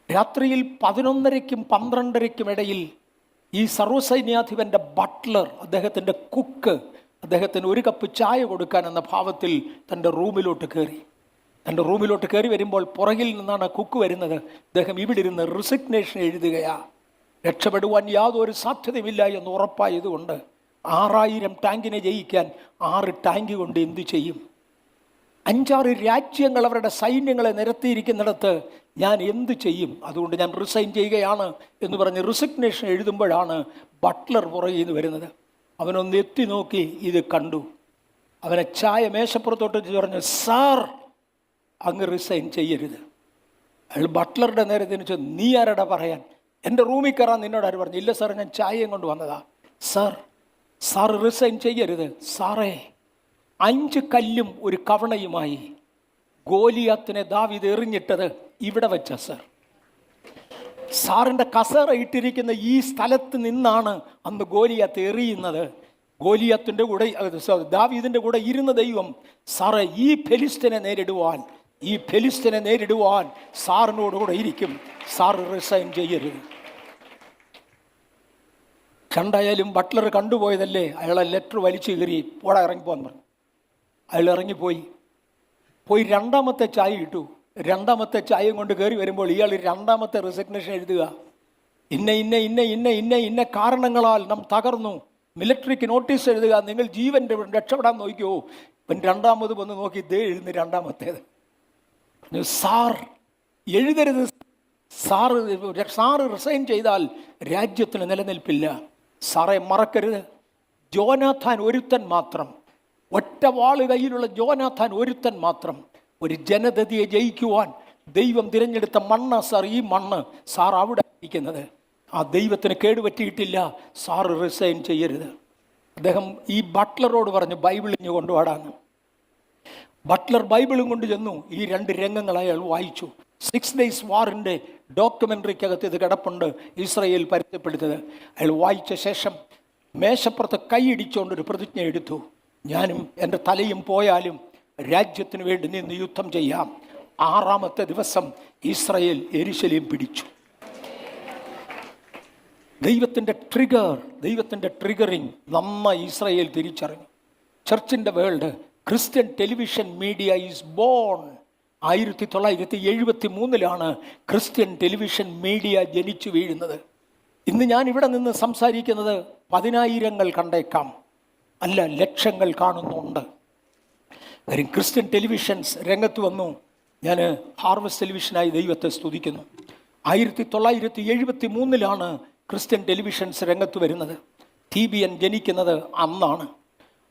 രാത്രിയിൽ 11:30-ക്കും 12:30-ക്കും ഇടയിൽ ഈ സർവ്വസൈന്യാധിപൻ്റെ ബട്ട്ലർ, അദ്ദേഹത്തിൻ്റെ കുക്ക്, അദ്ദേഹത്തിന് 1 കപ്പ് ചായ കൊടുക്കാൻ എന്ന ഭാവത്തിൽ തൻ്റെ റൂമിലോട്ട് കയറി വരുമ്പോൾ പുറകിൽ നിന്നാണ് കുക്ക് വരുന്നത്. അദ്ദേഹം ഇവിടെ ഇരുന്ന് റിസിഗ്നേഷൻ എഴുതുകയാണ്. രക്ഷപ്പെടുവാൻ യാതൊരു സാധ്യതയുമില്ല എന്ന് ഉറപ്പായതുകൊണ്ട് 6000 ടാങ്കിനെ ജയിക്കാൻ 6 ടാങ്ക് കൊണ്ട് എന്തു ചെയ്യും? 5-6 രാജ്യങ്ങൾ അവരുടെ സൈന്യങ്ങളെ നിരത്തിയിരിക്കുന്നിടത്ത് ഞാൻ എന്ത് ചെയ്യും? അതുകൊണ്ട് ഞാൻ റിസൈൻ ചെയ്യുകയാണ് എന്ന് പറഞ്ഞ് റിസിഗ്നേഷൻ എഴുതുമ്പോഴാണ് ബട്ട്ലർ പുറകിൽ നിന്ന് വരുന്നത്. അവനൊന്ന് എത്തി നോക്കി, ഇത് കണ്ടു. അവനെ ചായ മേശപ്പുറത്തോട്ട് പറഞ്ഞു: സാർ, അങ്ങ് റിസൈൻ ചെയ്യരുത്. അയാൾ ബട്ട്ലറുടെ നേരെ തിരിച്ചു: നീ ആരടാ പറയാൻ? എൻ്റെ റൂമിൽ കയറാൻ നിന്നോട് ആര് പറഞ്ഞു? ഇല്ല സാർ, ഞാൻ ചായയും കൊണ്ട് വന്നതാ. സാർ റിസൈൻ ചെയ്യരുത്. സാറേ, 5 കല്ലും ഒരു കവണയുമായി ഗോലിയാത്തിനെ ദാവീദ് എറിഞ്ഞിട്ടത് ഇവിടെ വെച്ച സാർ. സാറിൻ്റെ കസേറ ഇട്ടിരിക്കുന്ന ഈ സ്ഥലത്ത് നിന്നാണ് അന്ന് ഗോലിയാത്ത് എറിയുന്നത്. ഗോലിയാത്തിൻ്റെ കൂടെ, ദാവീദിൻ്റെ കൂടെ ഇരുന്ന ദൈവം സാറേ ഈ ഫെലിസ്തീനെ നേരിടുവാൻ സാറിനോടുകൂടെ ഇരിക്കും. സാർ റിസൈൻ ചെയ്യരുത്. കണ്ടായാലും ബട്ട്ലർ കണ്ടുപോയതല്ലേ, അയാളെ ലെറ്റർ വലിച്ചു കയറി പോടാ ഇറങ്ങിപ്പോകാൻ പറഞ്ഞു. അയാൾ ഇറങ്ങിപ്പോയി. 2ാമത്തെ ചായ ഇട്ടു. 2ാമത്തെ ചായയും കൊണ്ട് കയറി വരുമ്പോൾ ഇയാൾ 2ാമത്തെ റെസിഗ്നേഷൻ എഴുതുക: ഇന്ന കാരണങ്ങളാൽ നാം തകർന്നു. മിലിറ്ററിക്ക് നോട്ടീസ് എഴുതുക, നിങ്ങൾ ജീവൻ്റെ രക്ഷപ്പെടാൻ നോക്കിയോ. ഇപ്പം 2ാമത് വന്ന് നോക്കി, ഇതേ എഴുതുന്നു 2ാമത്തേത്. സാർ എഴുതരുത്, സാറ് റിസൈൻ ചെയ്താൽ രാജ്യത്തിന് നിലനിൽപ്പില്ല. സാറെ മറക്കരുത്, ജോനാഥാൻ ഒരുത്തൻ മാത്രം, ഒറ്റ വാള് കയ്യിലുള്ള ജോനാഥാൻ ഒരുത്തൻ മാത്രം ഒരു ജനതയെ ജയിക്കുവാൻ ദൈവം തിരഞ്ഞെടുത്ത മണ്ണ സാർ. ഈ മണ്ണ് സാർ അവിടെ ഇരിക്കുന്നത്. ആ ദൈവത്തിന് കേടുപറ്റിയിട്ടില്ല. സാറ് റിസൈൻ ചെയ്യരുത്. അദ്ദേഹം ഈ ബട്ട്ലറോട് പറഞ്ഞു ബൈബിൾ ഇഞ്ഞ് കൊണ്ടുപോടാന്ന്. ബട്ട്ലർ ബൈബിളും കൊണ്ട് ചെന്നു. ഈ 2 രംഗങ്ങൾ അയാൾ വായിച്ചു. 6 days വാറിൻ്റെ ഡോക്യുമെൻ്ററിക്കകത്ത് ഇത് കിടപ്പുണ്ട്, ഇസ്രായേൽ പരസ്യപ്പെടുത്തത്. അയാൾ വായിച്ച ശേഷം മേശപ്പുറത്ത് കൈയിടിച്ചുകൊണ്ടൊരു പ്രതിജ്ഞ എടുത്തു. ഞാനും എൻ്റെ തലയും പോയാലും രാജ്യത്തിന് വേണ്ടി നിന്ന് യുദ്ധം ചെയ്യാം. 6ാമത്തെ ദിവസം ഇസ്രായേൽ യെരൂശലേം പിടിച്ചു. ദൈവത്തിൻ്റെ ട്രിഗറിങ് നന്നായി ഇസ്രായേൽ തിരിച്ചറിഞ്ഞു. ചർച്ചിൻ്റെ world Christian television media is born. 1973 Christian television media ജനിച്ചു വീഴുന്നത്. ഇന്ന് ഞാൻ ഇവിടെ നിന്ന് സംസാരിക്കുന്നത് 10,000 കണ്ടേക്കാം, അല്ല ലക്ഷങ്ങൾ കാണുന്നുണ്ട്. കാര്യം ക്രിസ്ത്യൻ ടെലിവിഷൻസ് രംഗത്ത് വന്നു. ഞാൻ ഹാർവസ്റ്റ് ടെലിവിഷനായി ദൈവത്തെ സ്തുതിക്കുന്നു. 1973 ക്രിസ്ത്യൻ ടെലിവിഷൻസ് രംഗത്ത് വരുന്നത്. TBN ജനിക്കുന്നത് അന്നാണ്.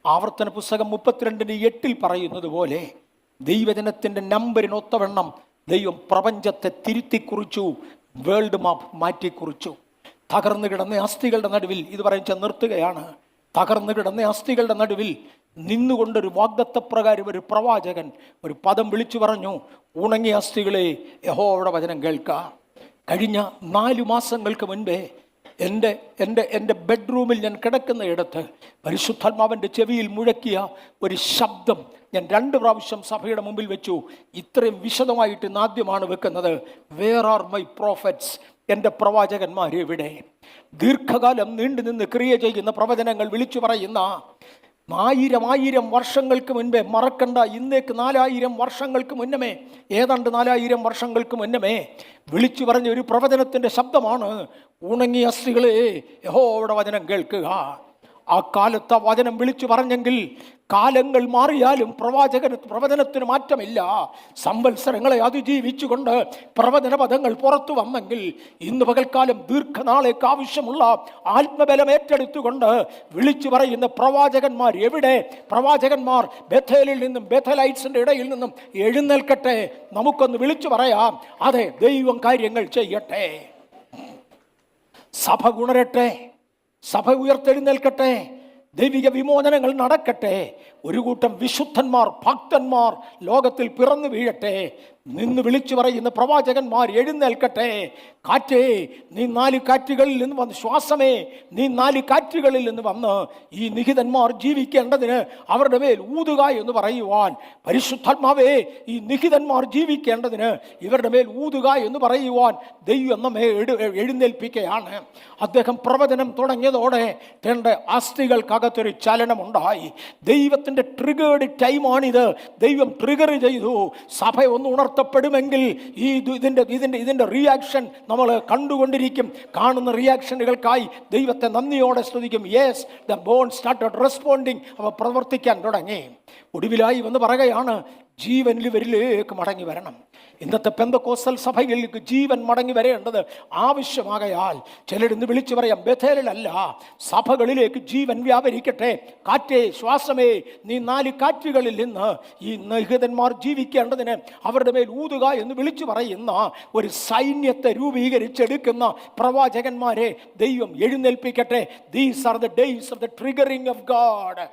ആവർത്തന പുസ്തകം 32:8 പറയുന്നത് പോലെ ദൈവജനത്തിൻ്റെ നമ്പറിനൊത്തവണ്ണം ദൈവം പ്രപഞ്ചത്തെ തിരുത്തിക്കുറിച്ചു, വേൾഡ് മാപ്പ് മാറ്റിക്കുറിച്ചു. തകർന്നു കിടന്ന അസ്ഥികളുടെ നടുവിൽ, ഇത് പറയുക നിർത്തുകയാണ്, തകർന്നു കിടന്ന അസ്ഥികളുടെ നടുവിൽ നിന്നുകൊണ്ടൊരു വാഗ്ദത്തപ്രകാരം ഒരു പ്രവാചകൻ ഒരു പദം വിളിച്ചു പറഞ്ഞു, ഉണങ്ങിയ അസ്ഥികളെ യഹോവയുടെ വചനം കേൾക്കുക. കഴിഞ്ഞ 4 മാസങ്ങൾക്ക് മുൻപേ എൻ്റെ ബെഡ്റൂമിൽ ഞാൻ കിടക്കുന്ന ഇടത്ത് പരിശുദ്ധാത്മാവിൻ്റെ ചെവിയിൽ മുഴക്കിയ ഒരു ശബ്ദം ഞാൻ 2 പ്രാവശ്യം സഭയുടെ മുമ്പിൽ വെച്ചു. ഇത്രയും വിശദമായിട്ട് ആദ്യമാണ് വെക്കുന്നത്. Where are my prophets? എൻ്റെ പ്രവാചകന്മാരെവിടെ? ദീർഘകാലം നീണ്ടു നിന്ന് ക്രിയ ചെയ്യുന്ന പ്രവചനങ്ങൾ വിളിച്ചു പറയുന്ന 1000 വർഷങ്ങൾക്ക് മുൻപേ, മറക്കണ്ട, ഇന്നേക്ക് 4000 വർഷങ്ങൾക്ക് മുന്നമേ, ഏതാണ്ട് 4000 വർഷങ്ങൾക്ക് മുന്നമേ വിളിച്ചു പറഞ്ഞ ഒരു പ്രവചനത്തിൻ്റെ ശബ്ദമാണ്, ഉണങ്ങിയ അസ്ഥികളെ യഹോവയുടെ വചനം കേൾക്കുക. ആ കാലത്ത് വചനം വിളിച്ചു പറഞ്ഞെങ്കിൽ കാലങ്ങൾ മാറിയാലും പ്രവചനത്തിന് മാറ്റമില്ല. സംവത്സരങ്ങളെ അതിജീവിച്ചുകൊണ്ട് പ്രവചന പദങ്ങൾ പുറത്തു വന്നെങ്കിൽ ഇന്ന് പകൽക്കാലം ദീർഘനാളേക്ക് ആവശ്യമുള്ള ആത്മബലം ഏറ്റെടുത്തുകൊണ്ട് വിളിച്ചു പറയുന്ന പ്രവാചകന്മാർ എവിടെ? പ്രവാചകന്മാർ ബേഥേലിൽ നിന്നും ബേഥലൈറ്റ്സിൻ്റെ ഇടയിൽ നിന്നും എഴുന്നേൽക്കട്ടെ. നമുക്കൊന്ന് വിളിച്ചു പറയാം, അതെ, ദൈവം കാര്യങ്ങൾ ചെയ്യട്ടെ, സഭ ഉണരട്ടെ, സഭ ഉയർത്തെഴുന്നേൽക്കട്ടെ, ദൈവിക വിമോചനങ്ങൾ നടക്കട്ടെ, ഒരു കൂട്ടം വിശുദ്ധന്മാർ, ഭക്തന്മാർ ലോകത്തിൽ പിറന്നു വീഴട്ടെ, നിന്ന് വിളിച്ചു പറയുന്ന പ്രവാചകന്മാർ എഴുന്നേൽക്കട്ടെ. കാറ്റേ, നീ 4 കാറ്റുകളിൽ നിന്ന് വന്ന്, ശ്വാസമേ, നീ 4 കാറ്റുകളിൽ നിന്ന് വന്ന് ഈ നിഹിതന്മാർ ജീവിക്കേണ്ടതിന് അവരുടെ മേൽ ഊതുക എന്ന് പറയുവാൻ, പരിശുദ്ധാത്മാവേ, ഈ നിഹിതന്മാർ ജീവിക്കേണ്ടതിന് ഇവരുടെ മേൽ ഊതുക എന്ന് പറയുവാൻ ദൈവം നമ്മെ എഴുന്നേൽപ്പിക്കുകയാണ്. അദ്ദേഹം പ്രവചനം തുടങ്ങിയതോടെ തന്റെ അസ്ഥികൾക്കകത്തൊരു ചലനമുണ്ടായി. ദൈവത്തിൻ്റെ ട്രിഗേർഡ് ടൈമാണിത്. ദൈവം ട്രിഗർ ചെയ്തു. സഭ ഒന്ന് ഉണർത്തപ്പെടുമെങ്കിൽ ഇതിൻ്റെ റിയാക്ഷൻ നമ്മൾ കണ്ടുകൊണ്ടിരിക്കും. കാണുന്ന റിയാക്ഷനുകൾക്കായി ദൈവത്തെ നന്ദിയോടെ സ്തുതിക്കും. Yes, the bone started responding. അവ പ്രവർത്തിക്കാൻ തുടങ്ങി. ഒടുവിലായി വന്ന് പറയുകയാണ്, ജീവൻ ഇവരിലേക്ക് മടങ്ങി വരണം. ഇന്നത്തെ പെന്തക്കോസ്തൽ സഭകളിലേക്ക് ജീവൻ മടങ്ങി വരേണ്ടത് ആവശ്യമാകയാൽ ചിലരിന്ന് വിളിച്ചു പറയാം, ബേഥേലിലല്ല, സഭകളിലേക്ക് ജീവൻ വ്യാപരിക്കട്ടെ. കാറ്റേ, ശ്വാസമേ, നീ 4 കാറ്റുകളിൽ നിന്ന് ഈ നിഹിതന്മാർ ജീവിക്കേണ്ടതിന് അവരുടെ മേൽ ഊതുക എന്ന് വിളിച്ചു പറയുന്ന ഒരു സൈന്യത്തെ രൂപീകരിച്ചെടുക്കുന്ന പ്രവാചകന്മാരെ ദൈവം എഴുന്നേൽപ്പിക്കട്ടെ. These are the days of the triggering of God.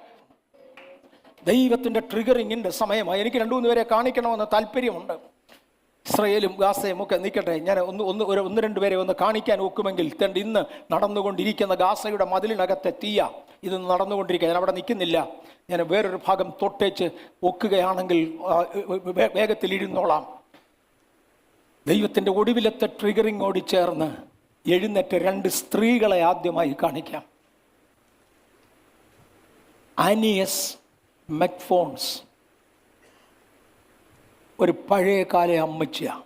ദൈവത്തിൻ്റെ ട്രിഗറിങ്ങിൻ്റെ സമയമായി. എനിക്ക് 2-3 പേരെ കാണിക്കണമെന്ന് താല്പര്യമുണ്ട്. ഇസ്രയേലും ഗാസയും ഒക്കെ നിൽക്കട്ടെ. ഞാൻ 1-2 പേരെ ഒന്ന് കാണിക്കാൻ ഒക്കുമെങ്കിൽ. ഇന്ന് നടന്നുകൊണ്ടിരിക്കുന്ന ഗാസയുടെ മതിലിനകത്തെ തീയ ഇത് നടന്നുകൊണ്ടിരിക്കുക. ഞാൻ അവിടെ നിൽക്കുന്നില്ല. ഞാൻ വേറൊരു ഭാഗം തൊട്ടേച്ച് ഒക്കുകയാണെങ്കിൽ വേഗത്തിൽ ഇരുന്നോളാം. ദൈവത്തിൻ്റെ ഒടുവിലത്തെ ട്രിഗറിങ്ങോട് ചേർന്ന് എഴുന്നേറ്റ് 2 സ്ത്രീകളെ ആദ്യമായി കാണിക്കാം. ആനിയസ് മക്ഫോൺസ് ഒരു പഴയകാല അമ്മച്ചിയാണ്.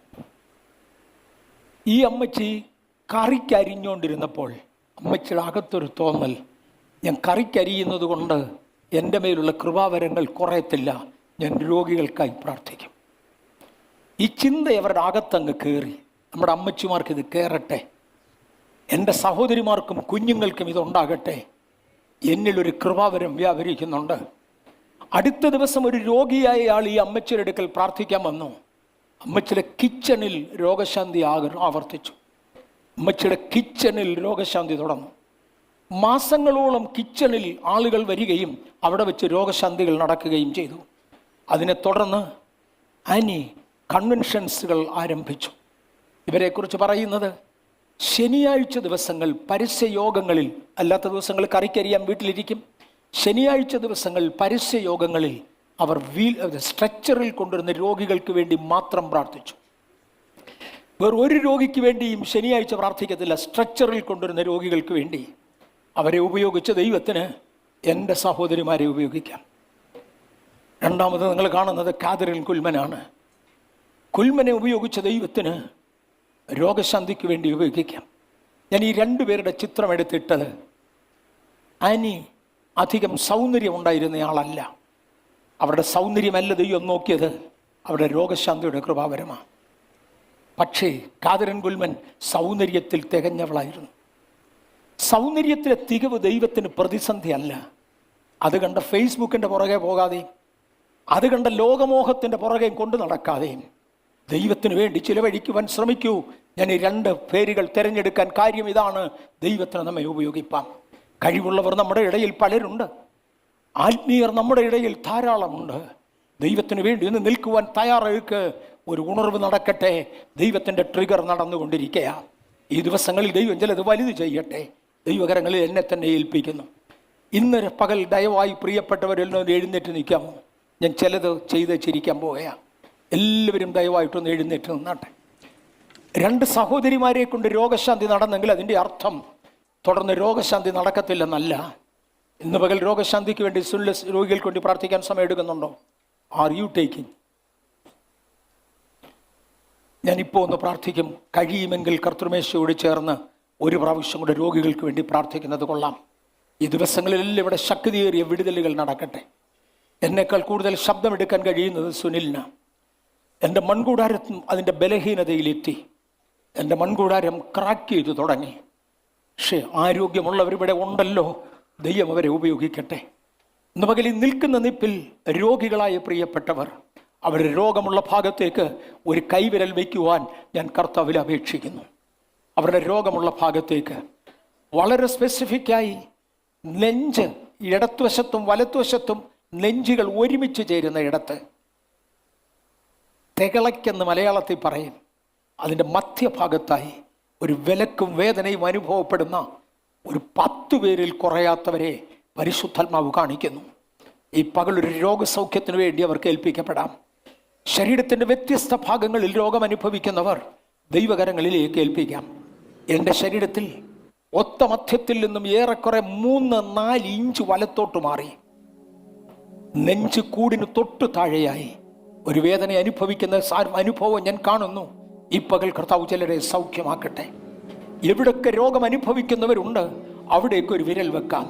ഈ അമ്മച്ചി കറിക്കരിഞ്ഞുകൊണ്ടിരുന്നപ്പോൾ അമ്മച്ചിയുടെ അകത്തൊരു തോന്നൽ, ഞാൻ കറിക്കരിയുന്നത് കൊണ്ട് എൻ്റെ മേലുള്ള കൃപാവരങ്ങൾ കുറയത്തില്ല, ഞാൻ രോഗികൾക്കായി പ്രാർത്ഥിക്കും. ഈ ചിന്ത അവരുടെ അകത്തങ്ങ് കയറി. നമ്മുടെ അമ്മച്ചിമാർക്ക് ഇത് കയറട്ടെ, എൻ്റെ സഹോദരിമാർക്കും കുഞ്ഞുങ്ങൾക്കും ഇതുണ്ടാകട്ടെ. എന്നിലൊരു കൃപാവരം വ്യാപരിക്കുന്നുണ്ട്. അടുത്ത ദിവസം ഒരു രോഗിയായ ആൾ ഈ അമ്മച്ചിയുടെ അടുക്കൽ പ്രാർത്ഥിക്കാൻ വന്നു. അമ്മച്ചിയുടെ കിച്ചണിൽ രോഗശാന്തി ആവർത്തിച്ചു. അമ്മച്ചിയുടെ കിച്ചണിൽ രോഗശാന്തി തുടർന്നു. മാസങ്ങളോളം കിച്ചണിൽ ആളുകൾ വരികയും അവിടെ വെച്ച് രോഗശാന്തികൾ നടക്കുകയും ചെയ്തു. അതിനെ തുടർന്ന് ആനി കൺവെൻഷൻസുകൾ ആരംഭിച്ചു. ഇവരെക്കുറിച്ച് പറയുന്നത്, ശനിയാഴ്ച ദിവസങ്ങൾ പരസ്യയോഗങ്ങളിൽ, അല്ലാത്ത ദിവസങ്ങൾ കറിക്കരിയാൻ വീട്ടിലിരിക്കും. ശനിയാഴ്ച ദിവസങ്ങൾ പരസ്യയോഗങ്ങളിൽ അവർ സ്ട്രെച്ചറിൽ കൊണ്ടുവരുന്ന രോഗികൾക്ക് വേണ്ടി മാത്രം പ്രാർത്ഥിച്ചു. വേറെ ഒരു രോഗിക്ക് വേണ്ടിയും ശനിയാഴ്ച പ്രാർത്ഥിക്കത്തില്ല. സ്ട്രെച്ചറിൽ കൊണ്ടുവരുന്ന രോഗികൾക്ക് വേണ്ടി അവരെ ഉപയോഗിച്ച ദൈവത്തിന് എൻ്റെ സഹോദരിമാരെ ഉപയോഗിക്കാം. രണ്ടാമത് നിങ്ങൾ കാണുന്നത് കാതറിൻ കുൽമനാണ്. കുൽമനെ ഉപയോഗിച്ച ദൈവത്തിന് രോഗശാന്തിക്ക് വേണ്ടി ഉപയോഗിക്കാം. ഞാൻ ഈ രണ്ടുപേരുടെ ചിത്രം എടുത്തിട്ടത്, ആനി അധികം സൗന്ദര്യം ഉണ്ടായിരുന്നയാളല്ല. അവരുടെ സൗന്ദര്യമല്ല ദൈവം നോക്കിയത്, അവരുടെ രോഗശാന്തിയുടെ കൃപാവരമാണ്. പക്ഷേ കാതറിൻ കുൽമൻ സൗന്ദര്യത്തിൽ തികഞ്ഞവളായിരുന്നു. സൗന്ദര്യത്തിലെ തികവ് ദൈവത്തിന് പ്രതിസന്ധി അല്ല. അത് കണ്ട ഫേസ്ബുക്കിൻ്റെ പുറകെ പോകാതെയും അത് കണ്ട ലോകമോഹത്തിൻ്റെ പുറകെ കൊണ്ട് നടക്കാതെയും ദൈവത്തിന് വേണ്ടി ചിലവഴിക്കുവാൻ ശ്രമിക്കൂ. ഞാൻ ഈ രണ്ട് പേരുകൾ തിരഞ്ഞെടുക്കാൻ കാര്യം ഇതാണ്. ദൈവത്തിന് നമ്മെ ഉപയോഗിപ്പാം. കഴിവുള്ളവർ നമ്മുടെ ഇടയിൽ പലരുണ്ട്. ആത്മീയർ നമ്മുടെ ഇടയിൽ ധാരാളമുണ്ട്. ദൈവത്തിന് വേണ്ടി ഇന്ന് നിൽക്കുവാൻ തയ്യാറെടുക്ക്. ഒരു ഉണർവ് നടക്കട്ടെ. ദൈവത്തിൻ്റെ ട്രിഗർ നടന്നുകൊണ്ടിരിക്കുക. ഈ ദിവസങ്ങളിൽ ദൈവം ചിലത് വലുത് ചെയ്യട്ടെ. ദൈവകരങ്ങളിൽ എന്നെ തന്നെ ഏൽപ്പിക്കുന്നു. ഇന്ന് പകൽ ദയവായി പ്രിയപ്പെട്ടവരിൽ നിന്ന് എഴുന്നേറ്റ് നിൽക്കാമോ? ഞാൻ ചിലത് ചെയ്ത് ചിരിക്കാൻ പോവുകയാണ്. എല്ലാവരും ദയവായിട്ടൊന്ന് എഴുന്നേറ്റ് നിന്നാട്ടെ. രണ്ട് സഹോദരിമാരെ കൊണ്ട് രോഗശാന്തി നടന്നെങ്കിൽ അതിൻ്റെ അർത്ഥം തുടർന്ന് രോഗശാന്തി നടക്കത്തില്ലെന്നല്ല. ഇന്ന് പകൽ രോഗശാന്തിക്ക് വേണ്ടി രോഗികൾക്ക് വേണ്ടി പ്രാർത്ഥിക്കാൻ സമയം എടുക്കുന്നുണ്ടോ? Are you taking? ഞാനിപ്പോൾ ഒന്ന് പ്രാർത്ഥിക്കും. കഴിയുമെങ്കിൽ കർത്തൃമേശയോട് ചേർന്ന് ഒരു പ്രാവശ്യം കൂടെ രോഗികൾക്ക് വേണ്ടി പ്രാർത്ഥിക്കുന്നത് കൊള്ളാം. ഈ ദിവസങ്ങളിലെല്ലാം ഇവിടെ ശക്തിയേറിയ വിടുതലുകൾ നടക്കട്ടെ. എന്നേക്കാൾ കൂടുതൽ ശബ്ദമെടുക്കാൻ കഴിയുന്നത് സുനിലിന്. എൻ്റെ മൺകൂടാരത്തും അതിൻ്റെ ബലഹീനതയിലെത്തി. എൻ്റെ മൺകൂടാരം ക്രാക്ക് ചെയ്തു തുടങ്ങി. പക്ഷേ ആരോഗ്യമുള്ളവരിവിടെ ഉണ്ടല്ലോ. ദൈവം അവരെ ഉപയോഗിക്കട്ടെ. ഇന്ന് പകൽ നിൽക്കുന്ന നിപ്പിൽ രോഗികളായ പ്രിയപ്പെട്ടവർ, അവരുടെ രോഗമുള്ള ഭാഗത്തേക്ക് ഒരു കൈവിരൽ വയ്ക്കുവാൻ ഞാൻ കർത്താവിൽ അപേക്ഷിക്കുന്നു. അവരുടെ രോഗമുള്ള ഭാഗത്തേക്ക് വളരെ സ്പെസിഫിക്കായി നെഞ്ച്, ഇടത്തുവശത്തും വലത്തുവശത്തും നെഞ്ചുകൾ ഒരുമിച്ച് ചേരുന്ന ഇടത്ത്, തെകളയ്ക്കെന്ന് മലയാളത്തിൽ പറയും, അതിൻ്റെ മധ്യഭാഗത്തായി ഒരു വിലക്കും വേദനയും അനുഭവപ്പെടുന്ന ഒരു 10 പേരിൽ കുറയാത്തവരെ പരിശുദ്ധാത്മാവ് കാണിക്കുന്നു. ഈ പകലൊരു രോഗസൗഖ്യത്തിന് വേണ്ടി അവർക്ക് ഏൽപ്പിക്കപ്പെടാം. ശരീരത്തിൻ്റെ വ്യത്യസ്ത ഭാഗങ്ങളിൽ രോഗം അനുഭവിക്കുന്നവർ ദൈവകരങ്ങളിലേക്ക് ഏൽപ്പിക്കാം. എൻ്റെ ശരീരത്തിൽ ഒത്ത മധ്യത്തിൽ നിന്നും ഏറെക്കുറെ 3-4 ഇഞ്ച് വലത്തോട്ട് മാറി നെഞ്ച് കൂടിന് തൊട്ടു താഴെയായി ഒരു വേദന അനുഭവിക്കുന്ന അനുഭവം ഞാൻ കാണുന്നു. ഈ പകൽ കർത്താവ് ചിലരെ സൗഖ്യമാക്കട്ടെ. എവിടൊക്കെ രോഗം അനുഭവിക്കുന്നവരുണ്ട് അവിടേക്ക് ഒരു വിരൽ വെക്കാം.